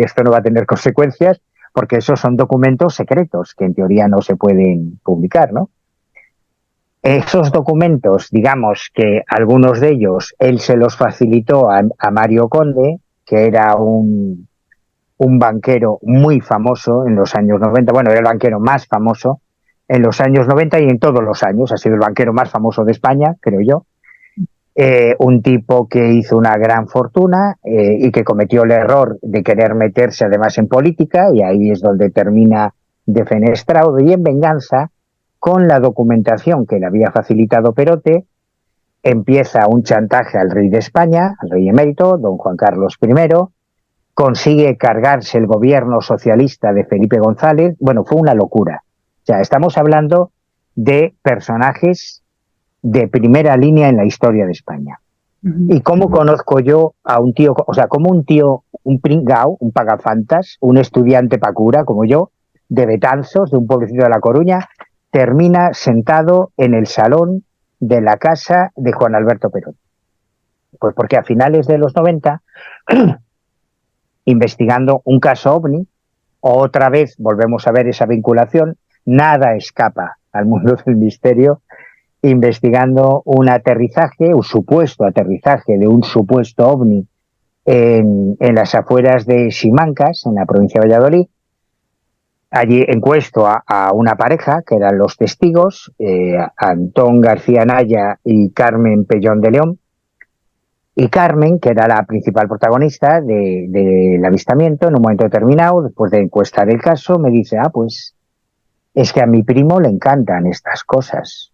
esto no va a tener consecuencias, porque esos son documentos secretos que en teoría no se pueden publicar, ¿no? Esos documentos, digamos que algunos de ellos él se los facilitó a Mario Conde, que era un banquero muy famoso en los años 90. Bueno, era el banquero más famoso en los años 90 y en todos los años. Ha sido el banquero más famoso de España, creo yo. Un tipo que hizo una gran fortuna y que cometió el error de querer meterse además en política, y ahí es donde termina defenestrado, y en venganza, con la documentación que le había facilitado Perote, empieza un chantaje al rey de España, al rey emérito, don Juan Carlos I, consigue cargarse el gobierno socialista de Felipe González. Bueno, fue una locura. O sea, estamos hablando de personajes de primera línea en la historia de España. ¿Y cómo conozco yo a un tío, o sea, como un tío, un pringao, un pagafantas, un estudiante pacura como yo, de Betanzos, de un pueblecito de La Coruña, termina sentado en el salón de la casa de Juan Alberto Perón? Pues porque a finales de los 90, investigando un caso OVNI, otra vez volvemos a ver esa vinculación, nada escapa al mundo del misterio, investigando un aterrizaje, un supuesto aterrizaje de un supuesto ovni en las afueras de Simancas, en la provincia de Valladolid. Allí encuesto a una pareja, que eran los testigos, Antón García Naya y Carmen Pellón de León. Y Carmen, que era la principal protagonista del avistamiento, en un momento determinado, después de encuestar el caso, me dice, pues es que a mi primo le encantan estas cosas.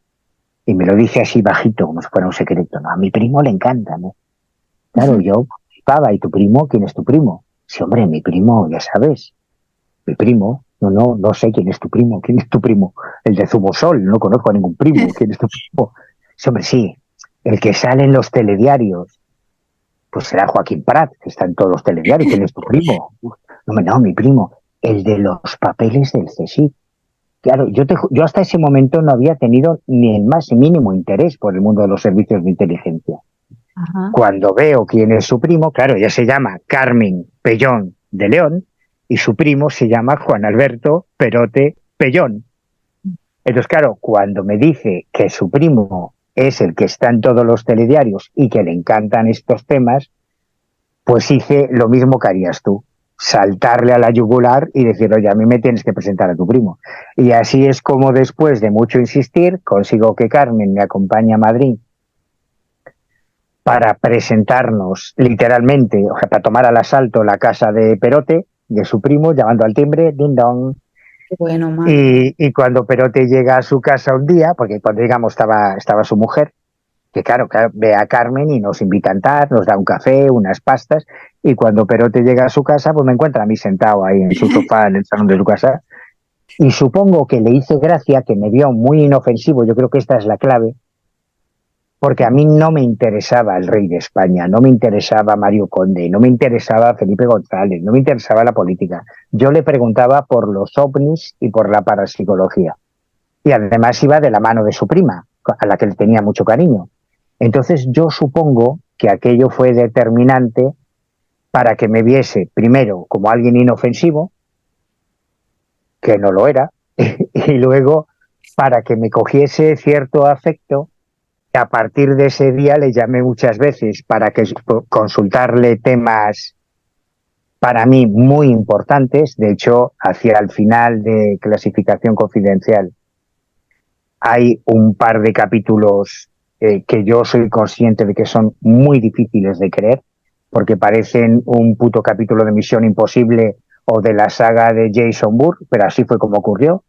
Y me lo dice así bajito, como si fuera un secreto. No, a mi primo le encanta, ¿no? Claro, yo flipaba. ¿Y tu primo? ¿Quién es tu primo? Sí, hombre, mi primo, ya sabes. Mi primo. No sé quién es tu primo. ¿Quién es tu primo? El de Zumosol. No conozco a ningún primo. ¿Quién es tu primo? Sí, hombre, sí. El que sale en los telediarios. Pues será Joaquín Prat, que está en todos los telediarios. ¿Quién es tu primo? No, mi primo. El de los papeles del CSIC. Claro, yo hasta ese momento no había tenido ni el más mínimo interés por el mundo de los servicios de inteligencia. Ajá. Cuando veo quién es su primo, claro, ella se llama Carmen Pellón de León y su primo se llama Juan Alberto Perote Pellón. Entonces, claro, cuando me dice que su primo es el que está en todos los telediarios y que le encantan estos temas, pues hice lo mismo que harías tú, saltarle a la yugular y decir, oye, a mí me tienes que presentar a tu primo. Y así es como después de mucho insistir, consigo que Carmen me acompañe a Madrid para presentarnos literalmente, o sea, para tomar al asalto la casa de Perote, de su primo, llamando al timbre, ding dong. Qué bueno, man. Y cuando Perote llega a su casa un día, porque cuando llegamos estaba su mujer, que claro, ve a Carmen y nos invita a entrar, nos da un café, unas pastas, y cuando Perote llega a su casa, pues me encuentra a mí sentado ahí en su sofá en el salón de su casa, y supongo que le hice gracia, que me vio muy inofensivo, yo creo que esta es la clave, porque a mí no me interesaba el rey de España, no me interesaba Mario Conde, no me interesaba Felipe González, no me interesaba la política. Yo le preguntaba por los ovnis y por la parapsicología. Y además iba de la mano de su prima, a la que le tenía mucho cariño. Entonces yo supongo que aquello fue determinante para que me viese, primero, como alguien inofensivo, que no lo era, y luego para que me cogiese cierto afecto. A partir de ese día le llamé muchas veces para que consultarle temas para mí muy importantes. De hecho, hacia el final de Clasificación Confidencial hay un par de capítulos que yo soy consciente de que son muy difíciles de creer, porque parecen un puto capítulo de Misión Imposible o de la saga de Jason Bourne, pero así fue como ocurrió.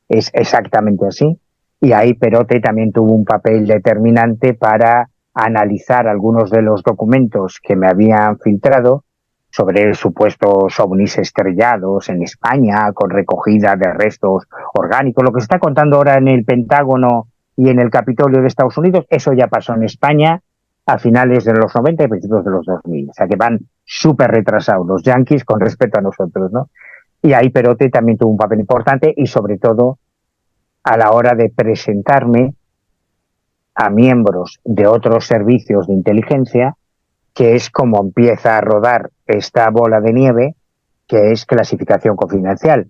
Es exactamente así. Y ahí Perote también tuvo un papel determinante para analizar algunos de los documentos que me habían filtrado sobre supuestos ovnis estrellados en España, con recogida de restos orgánicos. Lo que se está contando ahora en el Pentágono y en el Capitolio de Estados Unidos, eso ya pasó en España a finales de los 90 y principios de los 2000. O sea que van súper retrasados los yanquis con respecto a nosotros, ¿no? Y ahí Perote también tuvo un papel importante y sobre todo a la hora de presentarme a miembros de otros servicios de inteligencia, que es como empieza a rodar esta bola de nieve, que es Clasificación Confidencial,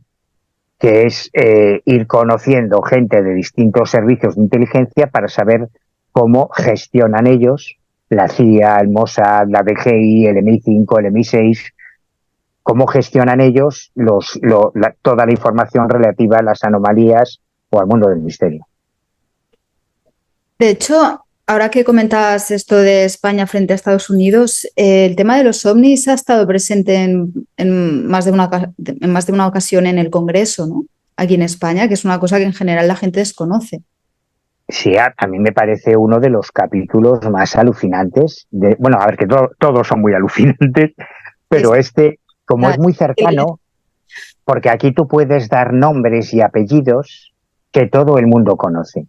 que es ir conociendo gente de distintos servicios de inteligencia para saber cómo gestionan ellos, la CIA, el Mossad, la DGI, el MI5, el MI6, cómo gestionan ellos toda la información relativa a las anomalías o al mundo del misterio. De hecho, ahora que comentabas esto de España frente a Estados Unidos, el tema de los ovnis ha estado presente en más de una ocasión en el Congreso, ¿no? Aquí en España, que es una cosa que en general la gente desconoce. Sí, a mí me parece uno de los capítulos más alucinantes. Bueno, a ver, que todos son muy alucinantes, pero como es muy cercano, porque aquí tú puedes dar nombres y apellidos que todo el mundo conoce.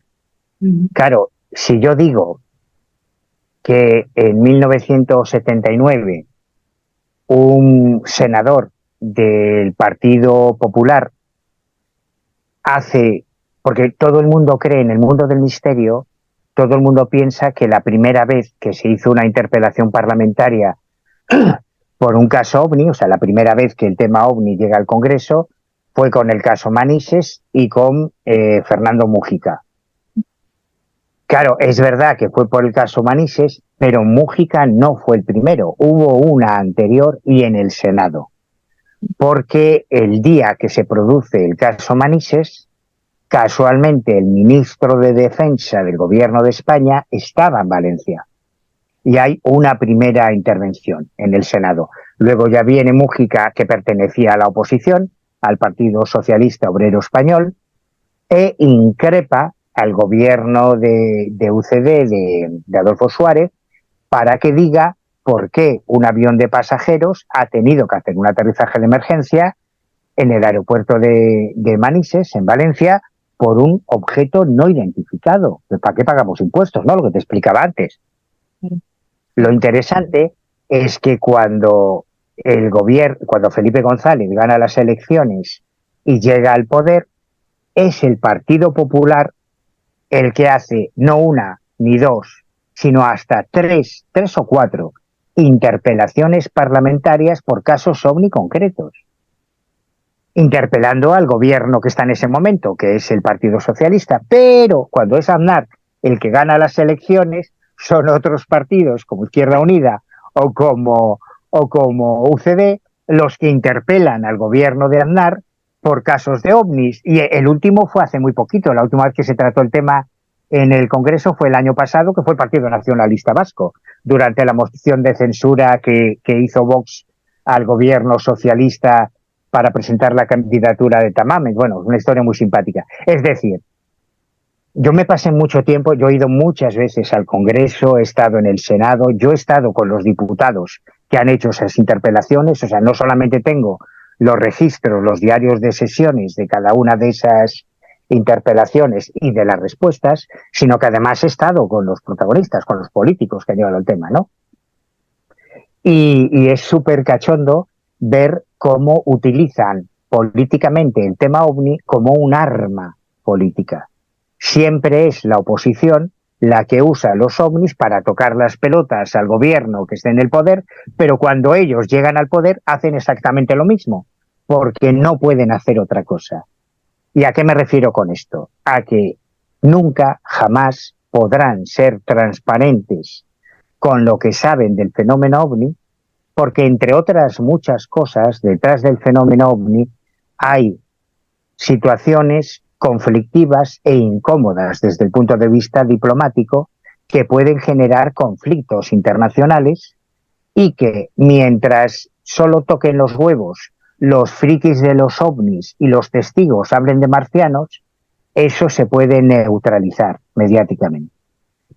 Claro, si yo digo que en 1979 un senador del Partido Popular porque todo el mundo cree en el mundo del misterio, todo el mundo piensa que la primera vez que se hizo una interpelación parlamentaria por un caso OVNI, o sea, la primera vez que el tema OVNI llega al Congreso, fue con el caso Manises y con Fernando Mújica. Claro, es verdad que fue por el caso Manises, pero Mújica no fue el primero. Hubo una anterior y en el Senado. Porque el día que se produce el caso Manises, casualmente el ministro de Defensa del Gobierno de España estaba en Valencia. Y hay una primera intervención en el Senado. Luego ya viene Mújica, que pertenecía a la oposición, al Partido Socialista Obrero Español, e increpa al gobierno de UCD de Adolfo Suárez para que diga por qué un avión de pasajeros ha tenido que hacer un aterrizaje de emergencia en el aeropuerto de Manises, en Valencia, por un objeto no identificado. ¿Para qué pagamos impuestos? ¿No? Lo que te explicaba antes. Lo interesante es que cuando Felipe González gana las elecciones y llega al poder, es el Partido Popular el que hace no una ni dos, sino hasta tres o cuatro interpelaciones parlamentarias por casos OVNI concretos, interpelando al gobierno que está en ese momento, que es el Partido Socialista. Pero cuando es Aznar el que gana las elecciones son otros partidos como Izquierda Unida o como UCD los que interpelan al gobierno de Aznar por casos de ovnis. Y el último fue hace muy poquito. La última vez que se trató el tema en el Congreso fue el año pasado, que fue el Partido Nacionalista Vasco, durante la moción de censura que hizo Vox al gobierno socialista para presentar la candidatura de Tamames. Bueno, una historia muy simpática. Es decir, yo me pasé mucho tiempo, yo he ido muchas veces al Congreso, he estado en el Senado, yo he estado con los diputados que han hecho esas interpelaciones, o sea, no solamente tengo los registros, los diarios de sesiones de cada una de esas interpelaciones y de las respuestas, sino que además he estado con los protagonistas, con los políticos que han llevado el tema, ¿no? Y es súper cachondo ver cómo utilizan políticamente el tema OVNI como un arma política. Siempre es la oposición la que usa los ovnis para tocar las pelotas al gobierno que esté en el poder, pero cuando ellos llegan al poder hacen exactamente lo mismo, porque no pueden hacer otra cosa. ¿Y a qué me refiero con esto? A que nunca, jamás podrán ser transparentes con lo que saben del fenómeno OVNI, porque entre otras muchas cosas, detrás del fenómeno OVNI hay situaciones conflictivas e incómodas desde el punto de vista diplomático que pueden generar conflictos internacionales y que mientras solo toquen los huevos los frikis de los ovnis y los testigos hablen de marcianos, eso se puede neutralizar mediáticamente.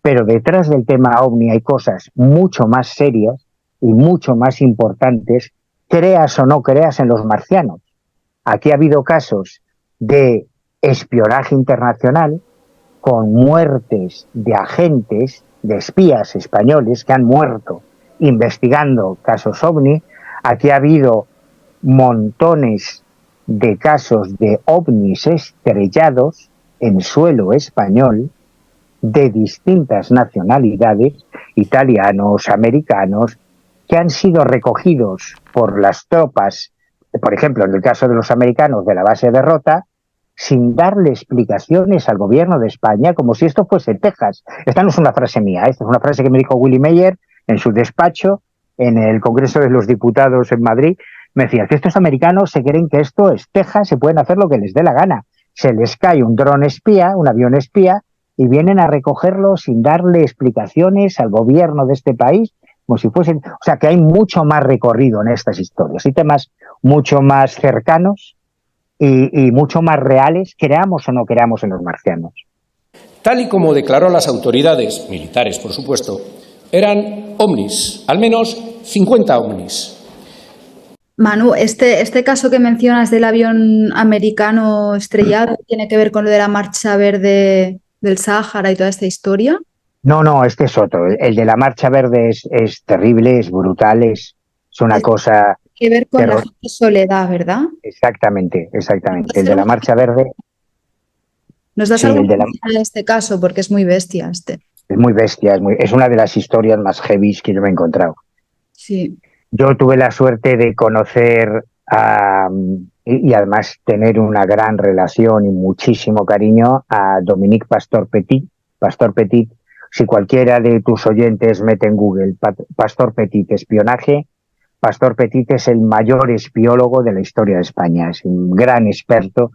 Pero detrás del tema ovni hay cosas mucho más serias y mucho más importantes, creas o no creas en los marcianos. Aquí ha habido casos de espionaje internacional con muertes de agentes, de espías españoles que han muerto investigando casos OVNI. Aquí ha habido montones de casos de ovnis estrellados en suelo español de distintas nacionalidades, italianos, americanos, que han sido recogidos por las tropas, por ejemplo, en el caso de los americanos de la base de Rota, sin darle explicaciones al gobierno de España, como si esto fuese Texas. Esta no es una frase mía, esta es una frase que me dijo Willy Meyer en su despacho en el Congreso de los Diputados en Madrid. Me decía que estos americanos se creen que esto es Texas, se pueden hacer lo que les dé la gana. Se les cae un dron espía, un avión espía, y vienen a recogerlo sin darle explicaciones al gobierno de este país, como si fuesen... O sea, que hay mucho más recorrido en estas historias. Hay temas mucho más cercanos y mucho más reales, creamos o no creamos en los marcianos. Tal y como declaró las autoridades, militares por supuesto, eran ovnis, al menos 50 ovnis. Manu, este caso que mencionas del avión americano estrellado tiene que ver con lo de la Marcha Verde del Sáhara y toda esta historia. No, este es otro. El de la Marcha Verde es terrible, es brutal, es una cosa... Que ver con la gente Soledad, ¿verdad? Exactamente. El de la Marcha Verde... ¿Nos das algo de este caso? Porque es muy bestia este. Es muy bestia, es una de las historias más heavy que yo me he encontrado. Sí. Yo tuve la suerte de conocer y además tener una gran relación y muchísimo cariño a Dominique Pastor Petit. Pastor Petit, si cualquiera de tus oyentes mete en Google Pastor Petit espionaje, Pastor Petit es el mayor espiólogo de la historia de España, es un gran experto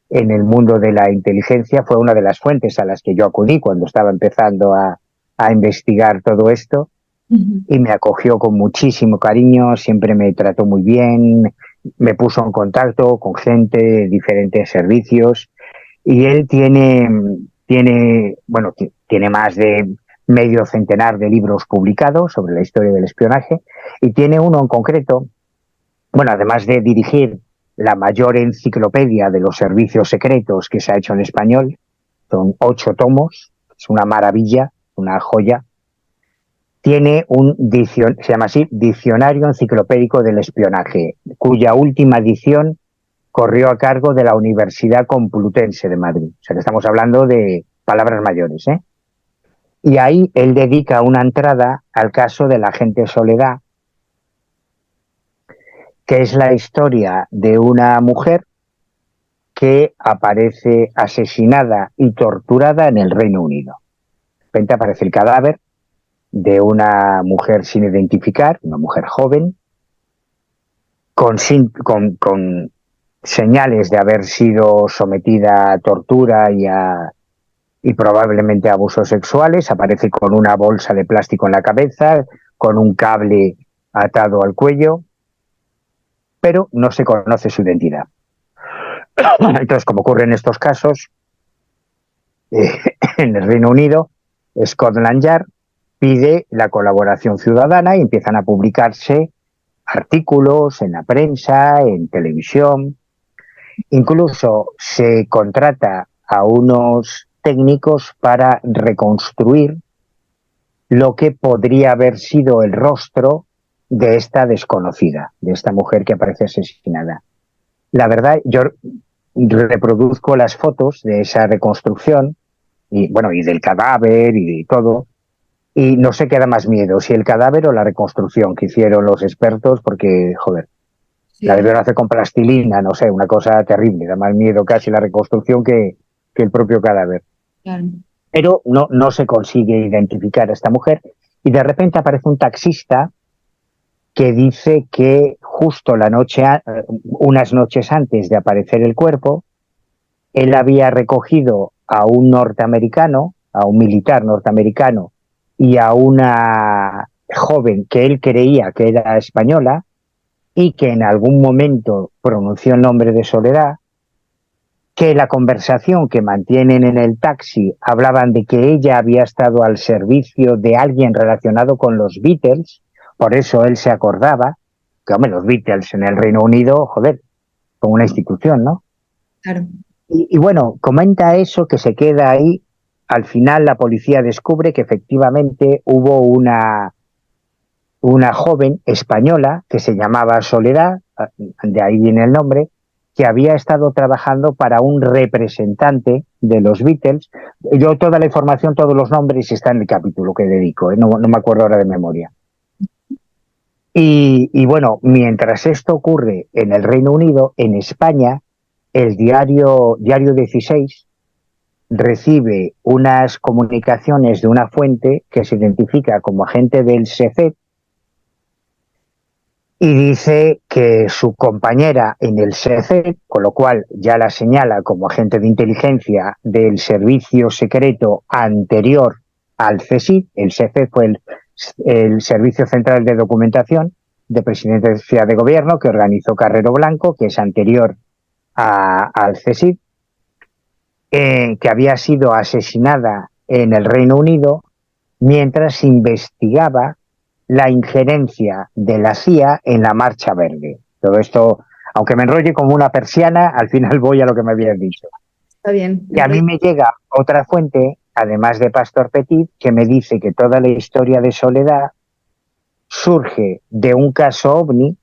en el mundo de la inteligencia, fue una de las fuentes a las que yo acudí cuando estaba empezando a investigar todo esto. Y me acogió con muchísimo cariño, siempre me trató muy bien, me puso en contacto con gente de diferentes servicios y él tiene más de medio centenar de libros publicados sobre la historia del espionaje y tiene uno en concreto, además de dirigir la mayor enciclopedia de los servicios secretos que se ha hecho en español, son 8 tomos, es una maravilla, una joya. Tiene se llama así, Diccionario Enciclopédico del Espionaje, cuya última edición corrió a cargo de la Universidad Complutense de Madrid. O sea que estamos hablando de palabras mayores, ¿eh? Y ahí él dedica una entrada al caso de la agente Soledad, que es la historia de una mujer que aparece asesinada y torturada en el Reino Unido. repente aparece el cadáver de una mujer sin identificar, una mujer joven, con señales de haber sido sometida a tortura y probablemente a abusos sexuales. Aparece con una bolsa de plástico en la cabeza, con un cable atado al cuello, pero no se conoce su identidad. Entonces, como ocurre en estos casos, en el Reino Unido, Scotland Yard pide la colaboración ciudadana y empiezan a publicarse artículos en la prensa, en televisión. Incluso se contrata a unos técnicos para reconstruir lo que podría haber sido el rostro de esta desconocida, de esta mujer que aparece asesinada. La verdad, yo reproduzco las fotos de esa reconstrucción y bueno, y del cadáver y de todo, y no sé qué da más miedo, si el cadáver o la reconstrucción que hicieron los expertos, porque, joder, Sí. la debieron hacer con plastilina, no sé, una cosa terrible, da más miedo casi la reconstrucción que el propio cadáver. Claro. Pero no se consigue identificar a esta mujer y de repente aparece un taxista que dice que justo unas noches antes de aparecer el cuerpo, él había recogido a un norteamericano, a un militar norteamericano y a una joven que él creía que era española y que en algún momento pronunció el nombre de Soledad, que la conversación que mantienen en el taxi hablaban de que ella había estado al servicio de alguien relacionado con los Beatles, por eso él se acordaba, que hombre, los Beatles en el Reino Unido, joder, como una institución, ¿no? Claro. Y bueno, comenta eso que se queda ahí. Al final la policía descubre que efectivamente hubo una joven española que se llamaba Soledad, de ahí viene el nombre, que había estado trabajando para un representante de los Beatles. Yo toda la información, todos los nombres está en el capítulo que dedico, no me acuerdo ahora de memoria. Y bueno, mientras esto ocurre en el Reino Unido, en España, el diario 16 recibe unas comunicaciones de una fuente que se identifica como agente del SECET y dice que su compañera en el SECET, con lo cual ya la señala como agente de inteligencia del servicio secreto anterior al CSIC, el SECET fue el Servicio Central de Documentación de Presidencia de Gobierno que organizó Carrero Blanco, que es anterior al CSIC, que había sido asesinada en el Reino Unido mientras investigaba la injerencia de la CIA en la Marcha Verde. Todo esto, aunque me enrolle como una persiana, al final voy a lo que me habías dicho. Está bien. Y a mí me llega otra fuente, además de Pastor Petit, que me dice que toda la historia de Soledad surge de un caso OVNI,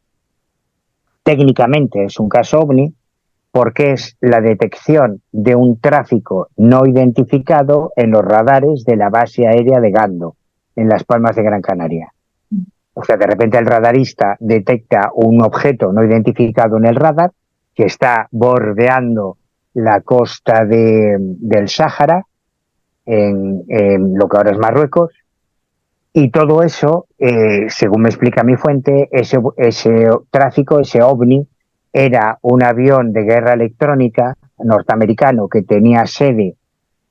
técnicamente es un caso OVNI, porque es la detección de un tráfico no identificado en los radares de la base aérea de Gando, en Las Palmas de Gran Canaria. O sea, de repente el radarista detecta un objeto no identificado en el radar que está bordeando la costa del Sáhara, en lo que ahora es Marruecos, y todo eso, según me explica mi fuente, ese tráfico, ese OVNI, era un avión de guerra electrónica norteamericano que tenía sede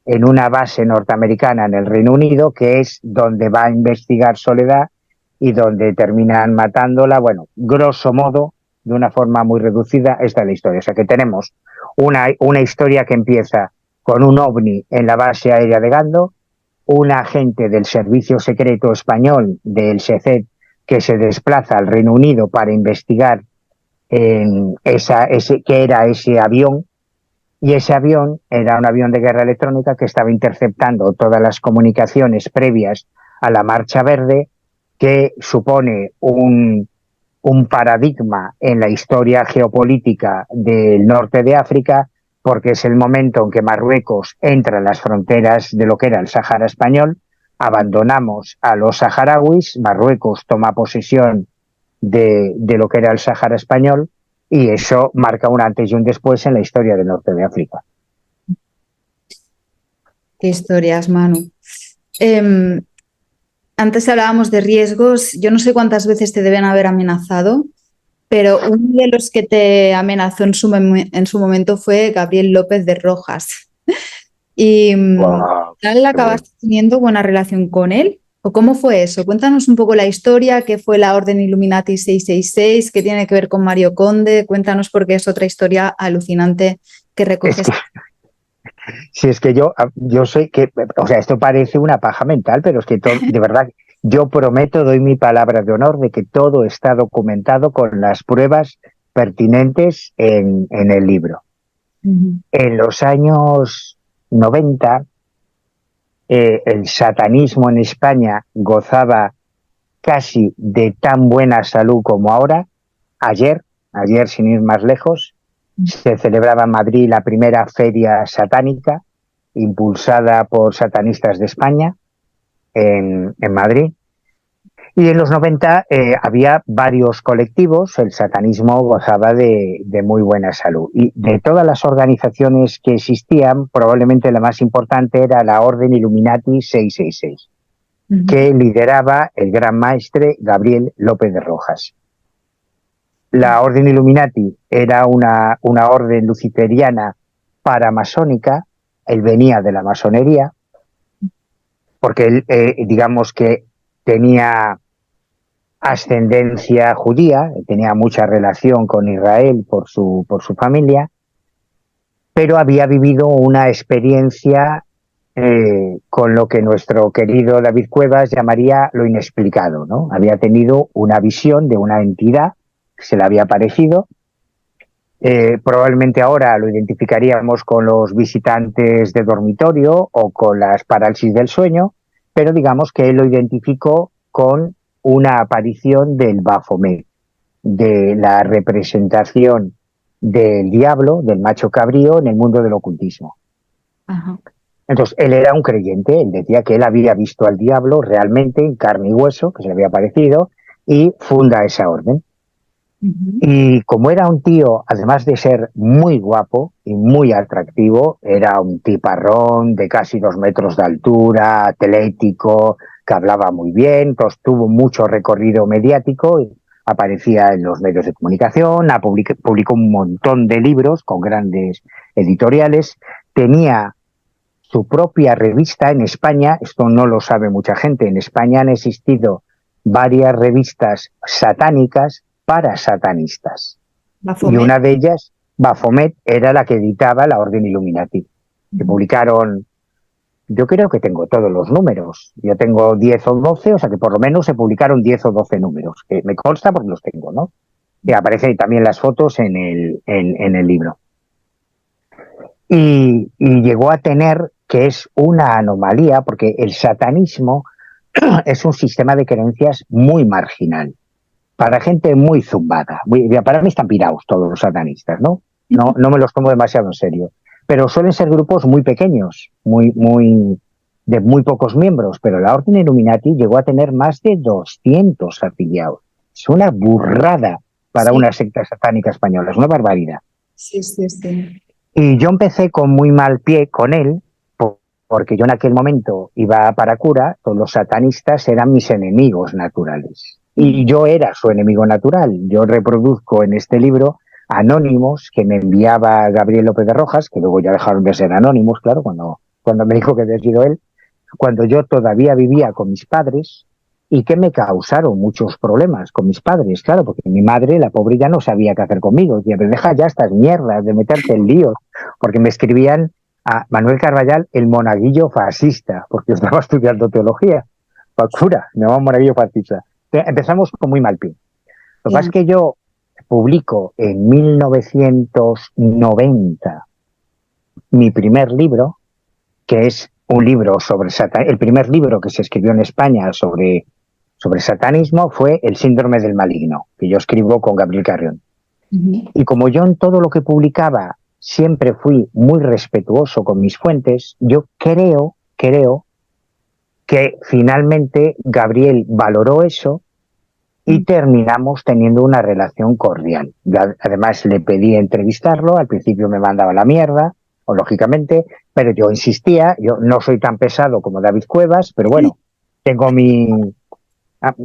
en una base norteamericana en el Reino Unido, que es donde va a investigar Soledad y donde terminan matándola. Bueno, grosso modo, de una forma muy reducida, esta es la historia. O sea que tenemos una historia que empieza con un OVNI en la base aérea de Gando, un agente del Servicio Secreto Español del SECET que se desplaza al Reino Unido para investigar qué era ese avión, y ese avión era un avión de guerra electrónica que estaba interceptando todas las comunicaciones previas a la Marcha Verde, que supone un paradigma en la historia geopolítica del norte de África, porque es el momento en que Marruecos entra en las fronteras de lo que era el Sáhara español, abandonamos a los saharauis, Marruecos toma posesión de lo que era el Sáhara español, y eso marca un antes y un después en la historia del norte de África. Qué historias, Manu. Em, Antes hablábamos de riesgos. Yo no sé cuántas veces te deben haber amenazado, pero uno de los que te amenazó en su momento fue Gabriel López de Rojas. ¿Y Wow, tal qué bueno. acabaste teniendo buena relación con él? ¿O cómo fue eso? Cuéntanos un poco la historia, qué fue la Orden Illuminati 666, qué tiene que ver con Mario Conde. Cuéntanos porque es otra historia alucinante que Es recoges. que, si es que yo sé que, o sea, esto parece una paja mental, pero es que todo, de verdad, yo prometo, doy mi palabra de honor de que todo está documentado con las pruebas pertinentes en el libro. Ujú. En los años 90, el satanismo en España gozaba casi de tan buena salud como ahora. Ayer sin ir más lejos, se celebraba en Madrid la primera feria satánica impulsada por satanistas de España en Madrid. Y en los 90 había varios colectivos, el satanismo gozaba de muy buena salud. Y de todas las organizaciones que existían, probablemente la más importante era la Orden Illuminati 666, Ujú. que lideraba el gran maestre Gabriel López de Rojas. La Orden Illuminati era una orden luciferiana paramasónica, él venía de la masonería, porque él, digamos que tenía ascendencia judía, tenía mucha relación con Israel por su familia, pero había vivido una experiencia con lo que nuestro querido David Cuevas llamaría lo inexplicado, ¿no? Había tenido una visión de una entidad que se le había parecido. Probablemente ahora lo identificaríamos con los visitantes de dormitorio o con las parálisis del sueño, pero digamos que él lo identificó con una aparición del Baphomet, de la representación del diablo, del macho cabrío en el mundo del ocultismo. Ajá. Entonces, él era un creyente, él decía que él había visto al diablo realmente en carne y hueso, que se le había parecido, y funda esa orden. Ujú. Y como era un tío, además de ser muy guapo y muy atractivo, era un tiparrón de casi 2 metros de altura, atlético, que hablaba muy bien, pues tuvo mucho recorrido mediático, y aparecía en los medios de comunicación, publicó un montón de libros con grandes editoriales, tenía su propia revista en España. Esto no lo sabe mucha gente, en España han existido varias revistas satánicas para satanistas. Y Baphomet. una de ellas, Baphomet, era la que editaba la Orden Illuminati, que Ujú. publicaron, yo creo que tengo todos los números, yo tengo 10 o 12, o sea que por lo menos se publicaron 10 o 12 números, que me consta porque los tengo, ¿no? Y aparecen también las fotos en el libro. Y llegó a tener, que es una anomalía, porque el satanismo es un sistema de creencias muy marginal, para gente muy zumbada. Para mí están pirados todos los satanistas, ¿no? No me los tomo demasiado en serio. Pero suelen ser grupos muy pequeños, de muy pocos miembros, pero la Orden Illuminati llegó a tener más de 200 afiliados. Es una burrada para Sí, una secta satánica española, es una barbaridad. sí, sí, sí. Y yo empecé con muy mal pie con él, porque yo en aquel momento iba para cura, todos los satanistas eran mis enemigos naturales. Ujú. Y yo era su enemigo natural. Yo reproduzco en este libro anónimos que me enviaba Gabriel López de Rojas, que luego ya dejaron de ser anónimos, claro, cuando me dijo que había sido él, cuando yo todavía vivía con mis padres, y que me causaron muchos problemas con mis padres, claro, porque mi madre, la pobre, ya no sabía qué hacer conmigo. Decía, pero deja ya estas mierdas de meterte en líos, porque me escribían a Manuel Carballal el monaguillo fascista, porque yo estaba estudiando teología, para cura, me llamaba monaguillo fascista. Entonces, empezamos con muy mal pie. Lo que pasa Ya. es que yo publico en 1990 mi primer libro, que es un libro sobre satanismo. El primer libro que se escribió en España sobre satanismo fue El síndrome del maligno, que yo escribo con Gabriel Carrión. Ujú. Y como yo en todo lo que publicaba siempre fui muy respetuoso con mis fuentes, yo creo que finalmente Gabriel valoró eso y terminamos teniendo una relación cordial. Yo, además, le pedí entrevistarlo, al principio me mandaba la mierda, o lógicamente, pero yo insistía, yo no soy tan pesado como David Cuevas, pero bueno,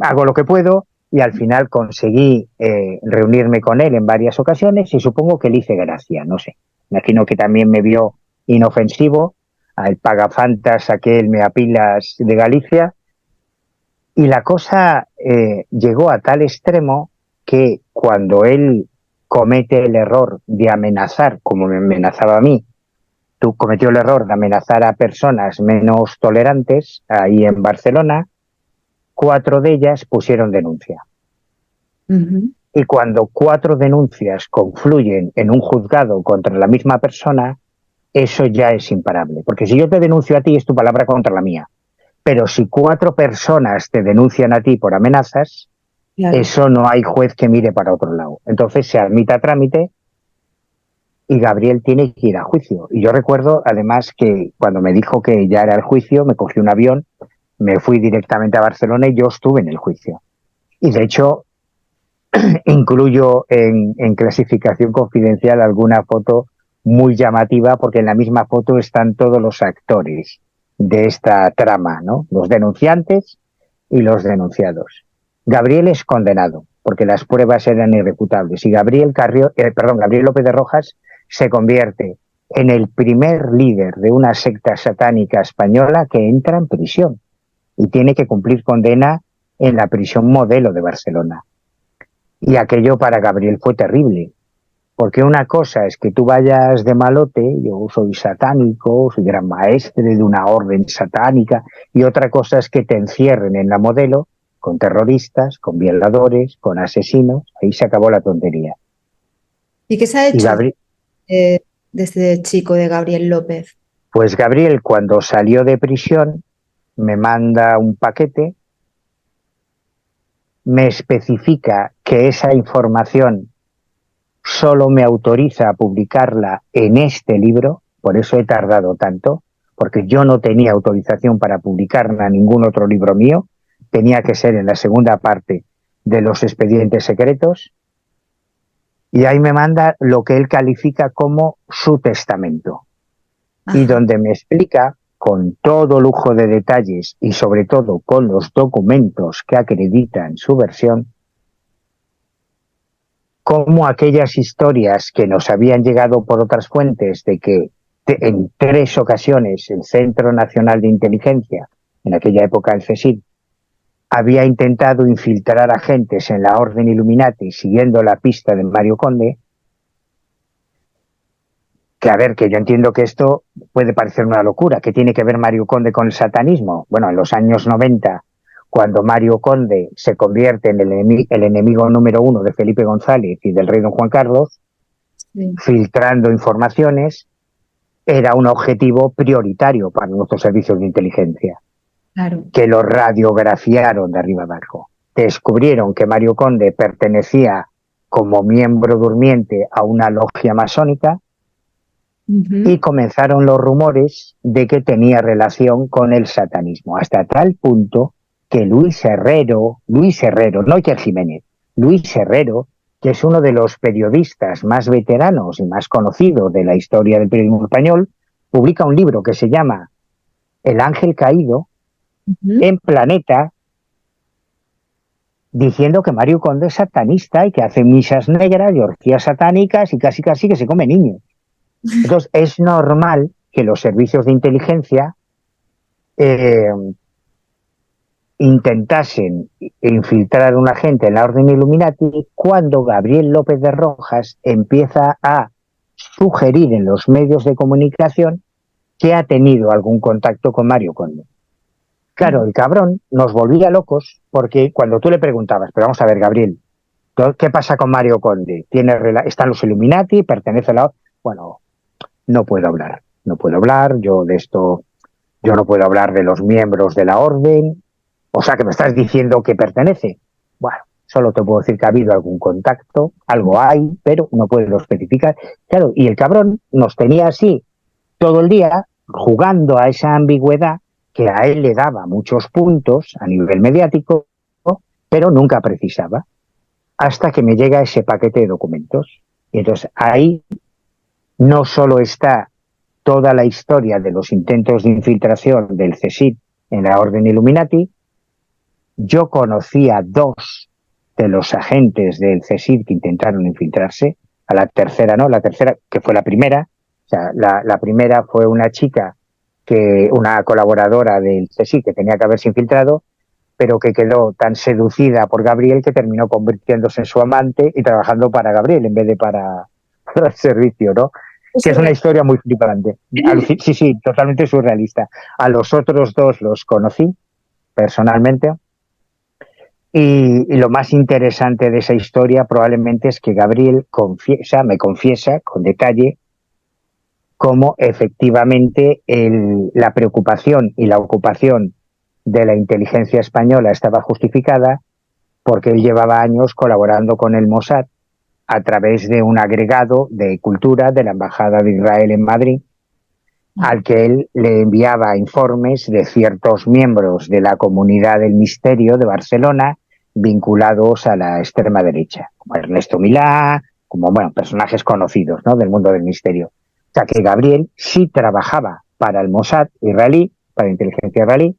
hago lo que puedo y al final conseguí reunirme con él en varias ocasiones y supongo que le hice gracia, no sé. Imagino que también me vio inofensivo, al pagafantas aquel meapilas de Galicia, y la cosa llegó a tal extremo que cuando él comete el error de amenazar, como me amenazaba a mí, tú cometió el error de amenazar a personas menos tolerantes ahí en Barcelona, 4 de ellas pusieron denuncia. Y cuando 4 denuncias confluyen en un juzgado contra la misma persona, eso ya es imparable. Porque si yo te denuncio a ti, es tu palabra contra la mía. Pero si 4 personas te denuncian a ti por amenazas, claro, eso no hay juez que mire para otro lado. Entonces se admite a trámite y Gabriel tiene que ir a juicio. Y yo recuerdo, además, que cuando me dijo que ya era el juicio, me cogí un avión, me fui directamente a Barcelona y yo estuve en el juicio. Y de hecho, incluyo en clasificación confidencial alguna foto muy llamativa, porque en la misma foto están todos los actores de esta trama, ¿no? Los denunciantes y los denunciados. Gabriel es condenado, porque las pruebas eran irrefutables, y Gabriel López de Rojas se convierte en el primer líder de una secta satánica española que entra en prisión y tiene que cumplir condena en la prisión modelo de Barcelona. Y aquello para Gabriel fue terrible, porque una cosa es que tú vayas de malote, yo soy satánico, soy gran maestre de una orden satánica, y otra cosa es que te encierren en la modelo con terroristas, con violadores, con asesinos. Ahí se acabó la tontería. ¿Y qué se ha hecho de este chico, de Gabriel López? Pues Gabriel, cuando salió de prisión, me manda un paquete, me especifica que esa información solo me autoriza a publicarla en este libro, por eso he tardado tanto, porque yo no tenía autorización para publicarla en ningún otro libro mío, tenía que ser en la segunda parte de los expedientes secretos, y ahí me manda lo que él califica como su testamento. Ajá. Y donde me explica con todo lujo de detalles y sobre todo con los documentos que acreditan su versión, cómo aquellas historias que nos habían llegado por otras fuentes de que en 3 ocasiones el Centro Nacional de Inteligencia, en aquella época el CSIC, había intentado infiltrar agentes en la Orden Illuminati siguiendo la pista de Mario Conde, que a ver, que yo entiendo que esto puede parecer una locura, que tiene que ver Mario Conde con el satanismo. Bueno, en los años 90, cuando Mario Conde se convierte en el enemigo número 1 de Felipe González y del rey don Juan Carlos, sí, filtrando informaciones, era un objetivo prioritario para nuestros servicios de inteligencia. Claro. Que lo radiografiaron de arriba abajo. Descubrieron que Mario Conde pertenecía como miembro durmiente a una logia masónica, y comenzaron los rumores de que tenía relación con el satanismo, hasta tal punto que Luis Herrero, no Iker Jiménez, Luis Herrero, que es uno de los periodistas más veteranos y más conocidos de la historia del periodismo español, publica un libro que se llama El Ángel Caído, en Planeta, diciendo que Mario Conde es satanista y que hace misas negras y orgías satánicas y casi que se come niños. Entonces, es normal que los servicios de inteligencia intentasen infiltrar a un agente en la Orden Illuminati cuando Gabriel López de Rojas empieza a sugerir en los medios de comunicación que ha tenido algún contacto con Mario Conde. Claro, el cabrón nos volvía locos porque cuando tú le preguntabas, pero vamos a ver, Gabriel, ¿qué pasa con Mario Conde? ¿Están los Illuminati? ¿Pertenece a la...? Bueno, no puedo hablar, yo de esto, yo no puedo hablar de los miembros de la orden, o sea que me estás diciendo que pertenece. Bueno, solo te puedo decir que ha habido algún contacto, algo hay, pero no puedo especificar. Claro, y el cabrón nos tenía así todo el día, jugando a esa ambigüedad que a él le daba muchos puntos a nivel mediático, pero nunca precisaba, hasta que me llega ese paquete de documentos. Y entonces ahí no solo está toda la historia de los intentos de infiltración del CSIC en la Orden Illuminati. Yo conocí a 2 de los agentes del CSIC que intentaron infiltrarse, a la tercera no, la tercera, que fue la primera, o sea, la primera fue una chica, una colaboradora del CSIC que tenía que haberse infiltrado, pero que quedó tan seducida por Gabriel que terminó convirtiéndose en su amante y trabajando para Gabriel en vez de para el servicio, ¿no? Que es una historia muy flipante. Sí, totalmente surrealista. A los otros 2 los conocí personalmente. Y lo más interesante de esa historia probablemente es que Gabriel me confiesa con detalle cómo efectivamente la preocupación y la ocupación de la inteligencia española estaba justificada porque él llevaba años colaborando con el Mossad a través de un agregado de cultura de la Embajada de Israel en Madrid, al que él le enviaba informes de ciertos miembros de la comunidad del misterio de Barcelona vinculados a la extrema derecha, como Ernesto Milá, como personajes conocidos, ¿no?, del mundo del misterio. O sea que Gabriel sí trabajaba para el Mossad israelí, para la inteligencia israelí,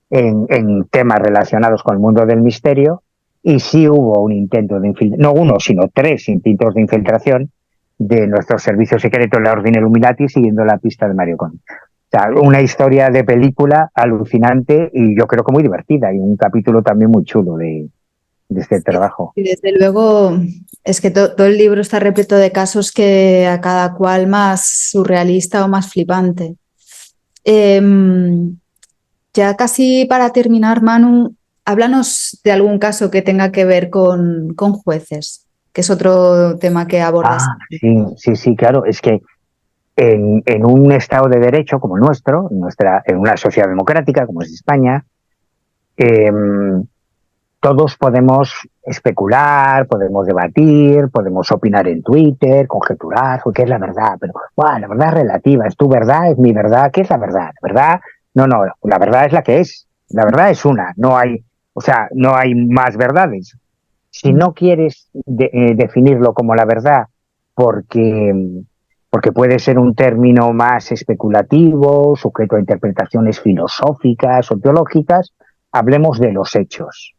en temas relacionados con el mundo del misterio, y sí hubo un intento de infiltración, no uno, sino 3 intentos de infiltración de nuestros servicios secretos, la Orden Illuminati, siguiendo la pista de Mario Conde. O sea, una historia de película alucinante y yo creo que muy divertida, y un capítulo también muy chulo de este trabajo. Y desde luego es que todo el libro está repleto de casos que a cada cual más surrealista o más flipante. Ya casi para terminar, Manu, háblanos de algún caso que tenga que ver con jueces, que es otro tema que abordas. Sí, claro. Es que en un Estado de Derecho como el nuestro, en una sociedad democrática como es España, todos podemos especular, podemos debatir, podemos opinar en Twitter, conjeturar, ¿qué es la verdad? Pero la verdad es relativa, es tu verdad, es mi verdad, ¿qué es la verdad? ¿La verdad? No, la verdad es la que es. La verdad es una, no hay más verdades. Si no quieres definirlo como la verdad porque puede ser un término más especulativo, sujeto a interpretaciones filosóficas o teológicas, hablemos de los hechos.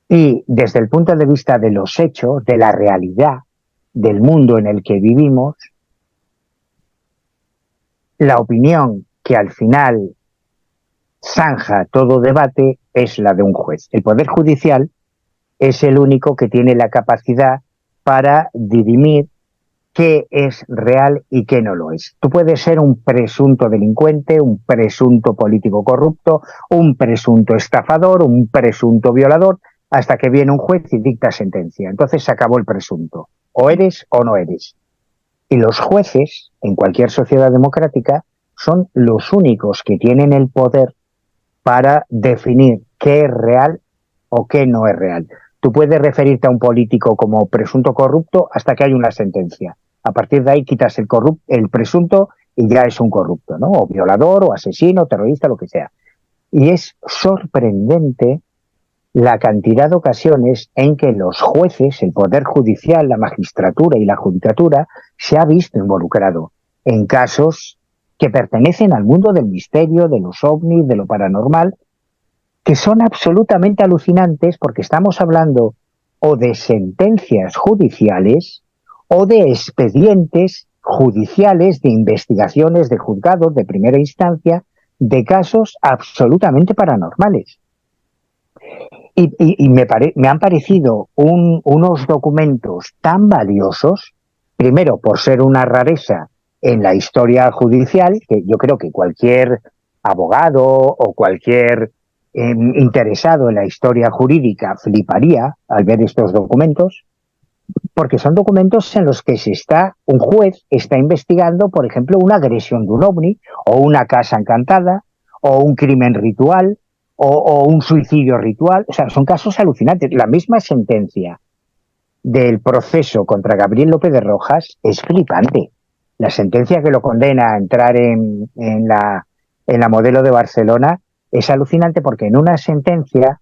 Y desde el punto de vista de los hechos, de la realidad, del mundo en el que vivimos, la opinión que al final zanja todo debate es la de un juez. El Poder Judicial es el único que tiene la capacidad para dirimir qué es real y qué no lo es. Tú puedes ser un presunto delincuente, un presunto político corrupto, un presunto estafador, un presunto violador, hasta que viene un juez y dicta sentencia. Entonces se acabó el presunto. O eres o no eres. Y los jueces, en cualquier sociedad democrática, son los únicos que tienen el poder para definir qué es real o qué no es real. Tú puedes referirte a un político como presunto corrupto hasta que hay una sentencia. A partir de ahí quitas el presunto y ya es un corrupto, ¿no? O violador, o asesino, terrorista, lo que sea. Y es sorprendente la cantidad de ocasiones en que los jueces, el Poder Judicial, la magistratura y la judicatura se ha visto involucrado en casos que pertenecen al mundo del misterio, de los ovnis, de lo paranormal, que son absolutamente alucinantes porque estamos hablando o de sentencias judiciales o de expedientes judiciales, de investigaciones de juzgados de primera instancia, de casos absolutamente paranormales. Y me han parecido unos documentos tan valiosos, primero por ser una rareza en la historia judicial, que yo creo que cualquier abogado o cualquier interesado en la historia jurídica fliparía al ver estos documentos, porque son documentos en los que un juez está investigando, por ejemplo, una agresión de un ovni, o una casa encantada, o un crimen ritual, o un suicidio ritual. O sea, son casos alucinantes. La misma sentencia del proceso contra Gabriel López de Rojas es flipante. La sentencia que lo condena a entrar en la Modelo de Barcelona es alucinante porque en una sentencia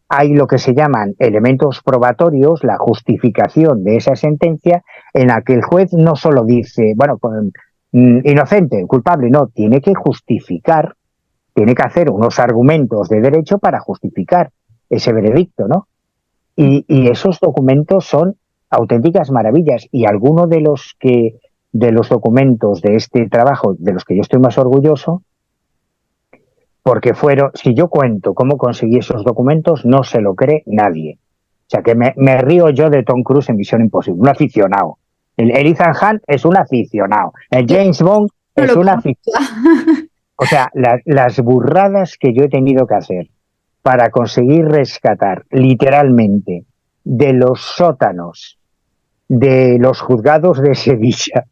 hay lo que se llaman elementos probatorios, la justificación de esa sentencia, en la que el juez no solo dice, inocente, culpable, no, tiene que justificar, tiene que hacer unos argumentos de derecho para justificar ese veredicto, ¿no? Y esos documentos son auténticas maravillas, y algunos de los documentos de este trabajo de los que yo estoy más orgulloso, porque si yo cuento cómo conseguí esos documentos, no se lo cree nadie. O sea, que me río yo de Tom Cruise en Misión Imposible, un aficionado. El Ethan Hunt es un aficionado. El James Bond No es lo un conozco. aficionado. O sea, las burradas que yo he tenido que hacer para conseguir rescatar literalmente de los sótanos de los juzgados de Sevilla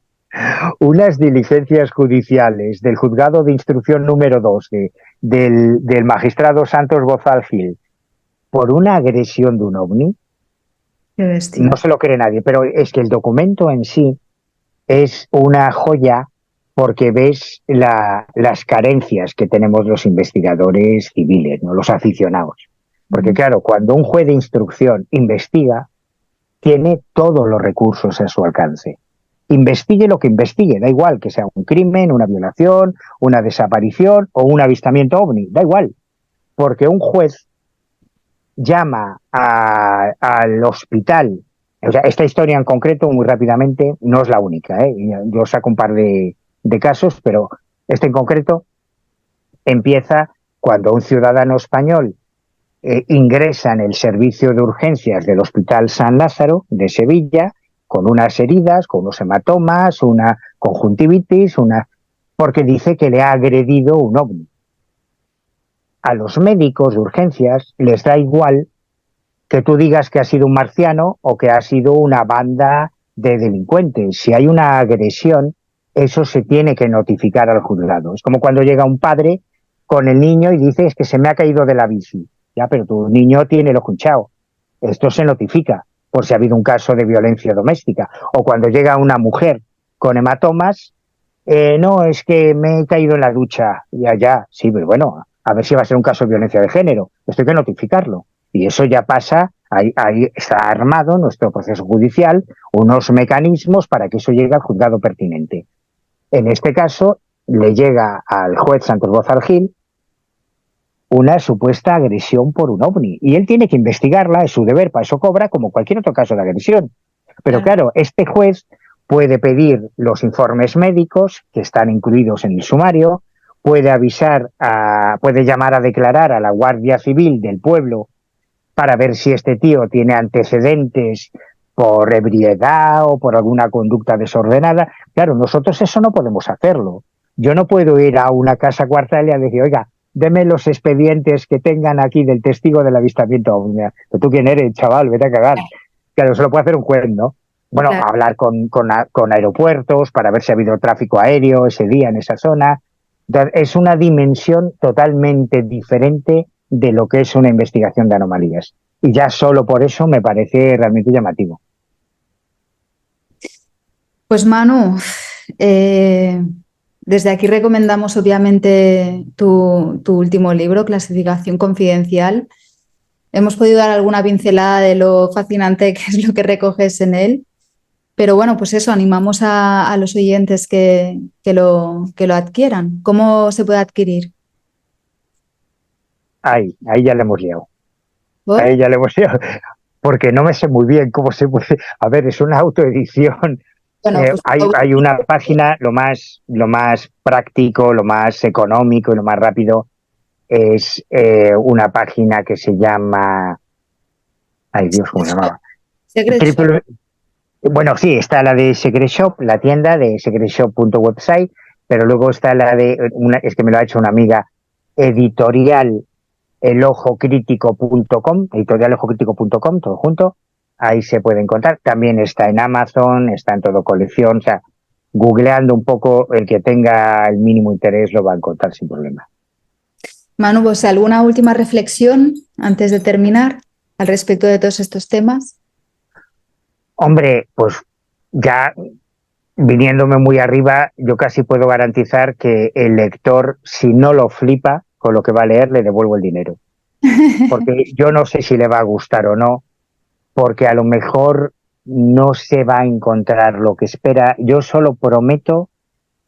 unas diligencias judiciales del juzgado de instrucción número 2 del magistrado Santos Bozal Gil por una agresión de un ovni, Qué bestia. no se lo cree nadie, pero es que el documento en sí es una joya, porque ves las carencias que tenemos los investigadores civiles, ¿no? Los aficionados. Porque claro, cuando un juez de instrucción investiga, tiene todos los recursos a su alcance. Investigue lo que investigue, da igual que sea un crimen, una violación, una desaparición o un avistamiento ovni, da igual. Porque un juez llama al hospital. O sea, esta historia en concreto, muy rápidamente, no es la única, ¿eh? Yo saco un par de casos, pero este en concreto empieza cuando un ciudadano español ingresa en el servicio de urgencias del Hospital San Lázaro de Sevilla con unas heridas, con unos hematomas, una conjuntivitis, porque dice que le ha agredido un ovni. A los médicos de urgencias les da igual que tú digas que ha sido un marciano o que ha sido una banda de delincuentes. Si hay una agresión, eso se tiene que notificar al juzgado. Es como cuando llega un padre con el niño y dice: es que se me ha caído de la bici. Ya, pero tu niño tiene el ojo hinchado. Esto se notifica por si ha habido un caso de violencia doméstica. O cuando llega una mujer con hematomas, no, es que me he caído en la ducha. Ya, sí, pero bueno, a ver si va a ser un caso de violencia de género. Esto hay que notificarlo. Y eso ya pasa, ahí está armado nuestro proceso judicial, unos mecanismos para que eso llegue al juzgado pertinente. En este caso, le llega al juez Santos Bozal Gil una supuesta agresión por un ovni, y él tiene que investigarla, es su deber, para eso cobra, como cualquier otro caso de agresión. Pero claro, este juez puede pedir los informes médicos que están incluidos en el sumario, puede puede llamar a declarar a la Guardia Civil del pueblo para ver si este tío tiene antecedentes por ebriedad o por alguna conducta desordenada. Claro, nosotros eso no podemos hacerlo. Yo no puedo ir a una casa cuartel y a decir: oiga, deme los expedientes que tengan aquí del testigo del avistamiento. ¿Pero tú quién eres, chaval? Vete a cagar. Claro, eso lo puede hacer un juez, ¿no? Bueno, claro, hablar con aeropuertos para ver si ha habido tráfico aéreo ese día en esa zona. Entonces, es una dimensión totalmente diferente de lo que es una investigación de anomalías. Y ya solo por eso me parece realmente llamativo. Pues Manu, desde aquí recomendamos obviamente tu último libro, Clasificación Confidencial. Hemos podido dar alguna pincelada de lo fascinante que es lo que recoges en él, pero bueno, pues eso, animamos a los oyentes que lo adquieran. ¿Cómo se puede adquirir? Ahí ya le hemos liado. ¿Por? Ahí ya le hemos liado. Porque no me sé muy bien cómo se puede. A ver, es una autoedición. Bueno, pues hay una página, lo más práctico, lo más económico y lo más rápido es una página que se llama... Ay, Dios, ¿cómo se llamaba? Bueno, sí, está la de Secret Shop, la tienda de secretshop.website, pero luego está la de, es que me lo ha hecho una amiga, editorialelojocrítico.com, todo junto, ahí se puede encontrar. También está en Amazon, está en todo colección, o sea, googleando un poco, el que tenga el mínimo interés lo va a encontrar sin problema. Manu, pues ¿alguna última reflexión antes de terminar al respecto de todos estos temas? Hombre, pues ya viniéndome muy arriba, yo casi puedo garantizar que el lector, si no lo flipa con lo que va a leer, le devuelvo el dinero. Porque yo no sé si le va a gustar o no, porque a lo mejor no se va a encontrar lo que espera. Yo solo prometo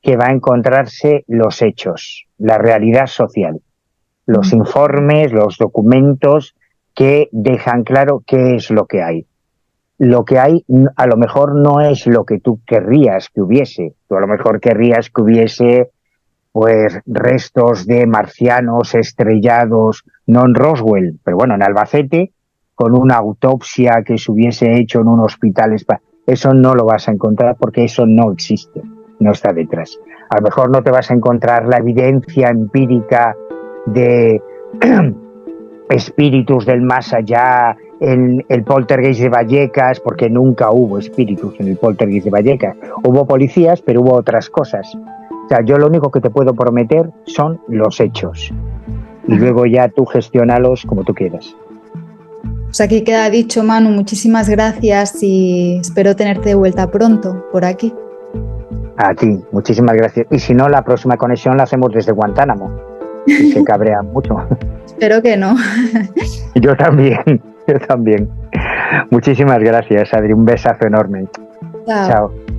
que va a encontrarse los hechos, la realidad social, los informes, los documentos que dejan claro qué es lo que hay. Lo que hay a lo mejor no es lo que tú querrías que hubiese. Tú a lo mejor querrías que hubiese pues restos de marcianos estrellados, no en Roswell, pero bueno, en Albacete, con una autopsia que se hubiese hecho en un hospital. Eso no lo vas a encontrar porque eso no existe, no está detrás. A lo mejor no te vas a encontrar la evidencia empírica de espíritus del más allá, en el poltergeist de Vallecas, porque nunca hubo espíritus en el poltergeist de Vallecas. Hubo policías, pero hubo otras cosas. O sea, yo lo único que te puedo prometer son los hechos. Y luego ya tú gestiónalos como tú quieras. Pues aquí queda dicho, Manu. Muchísimas gracias y espero tenerte de vuelta pronto por aquí. A ti, muchísimas gracias. Y si no, la próxima conexión la hacemos desde Guantánamo. Y se cabrea mucho. Espero que no. Yo también. Muchísimas gracias, Adri. Un besazo enorme. Chao. Chao.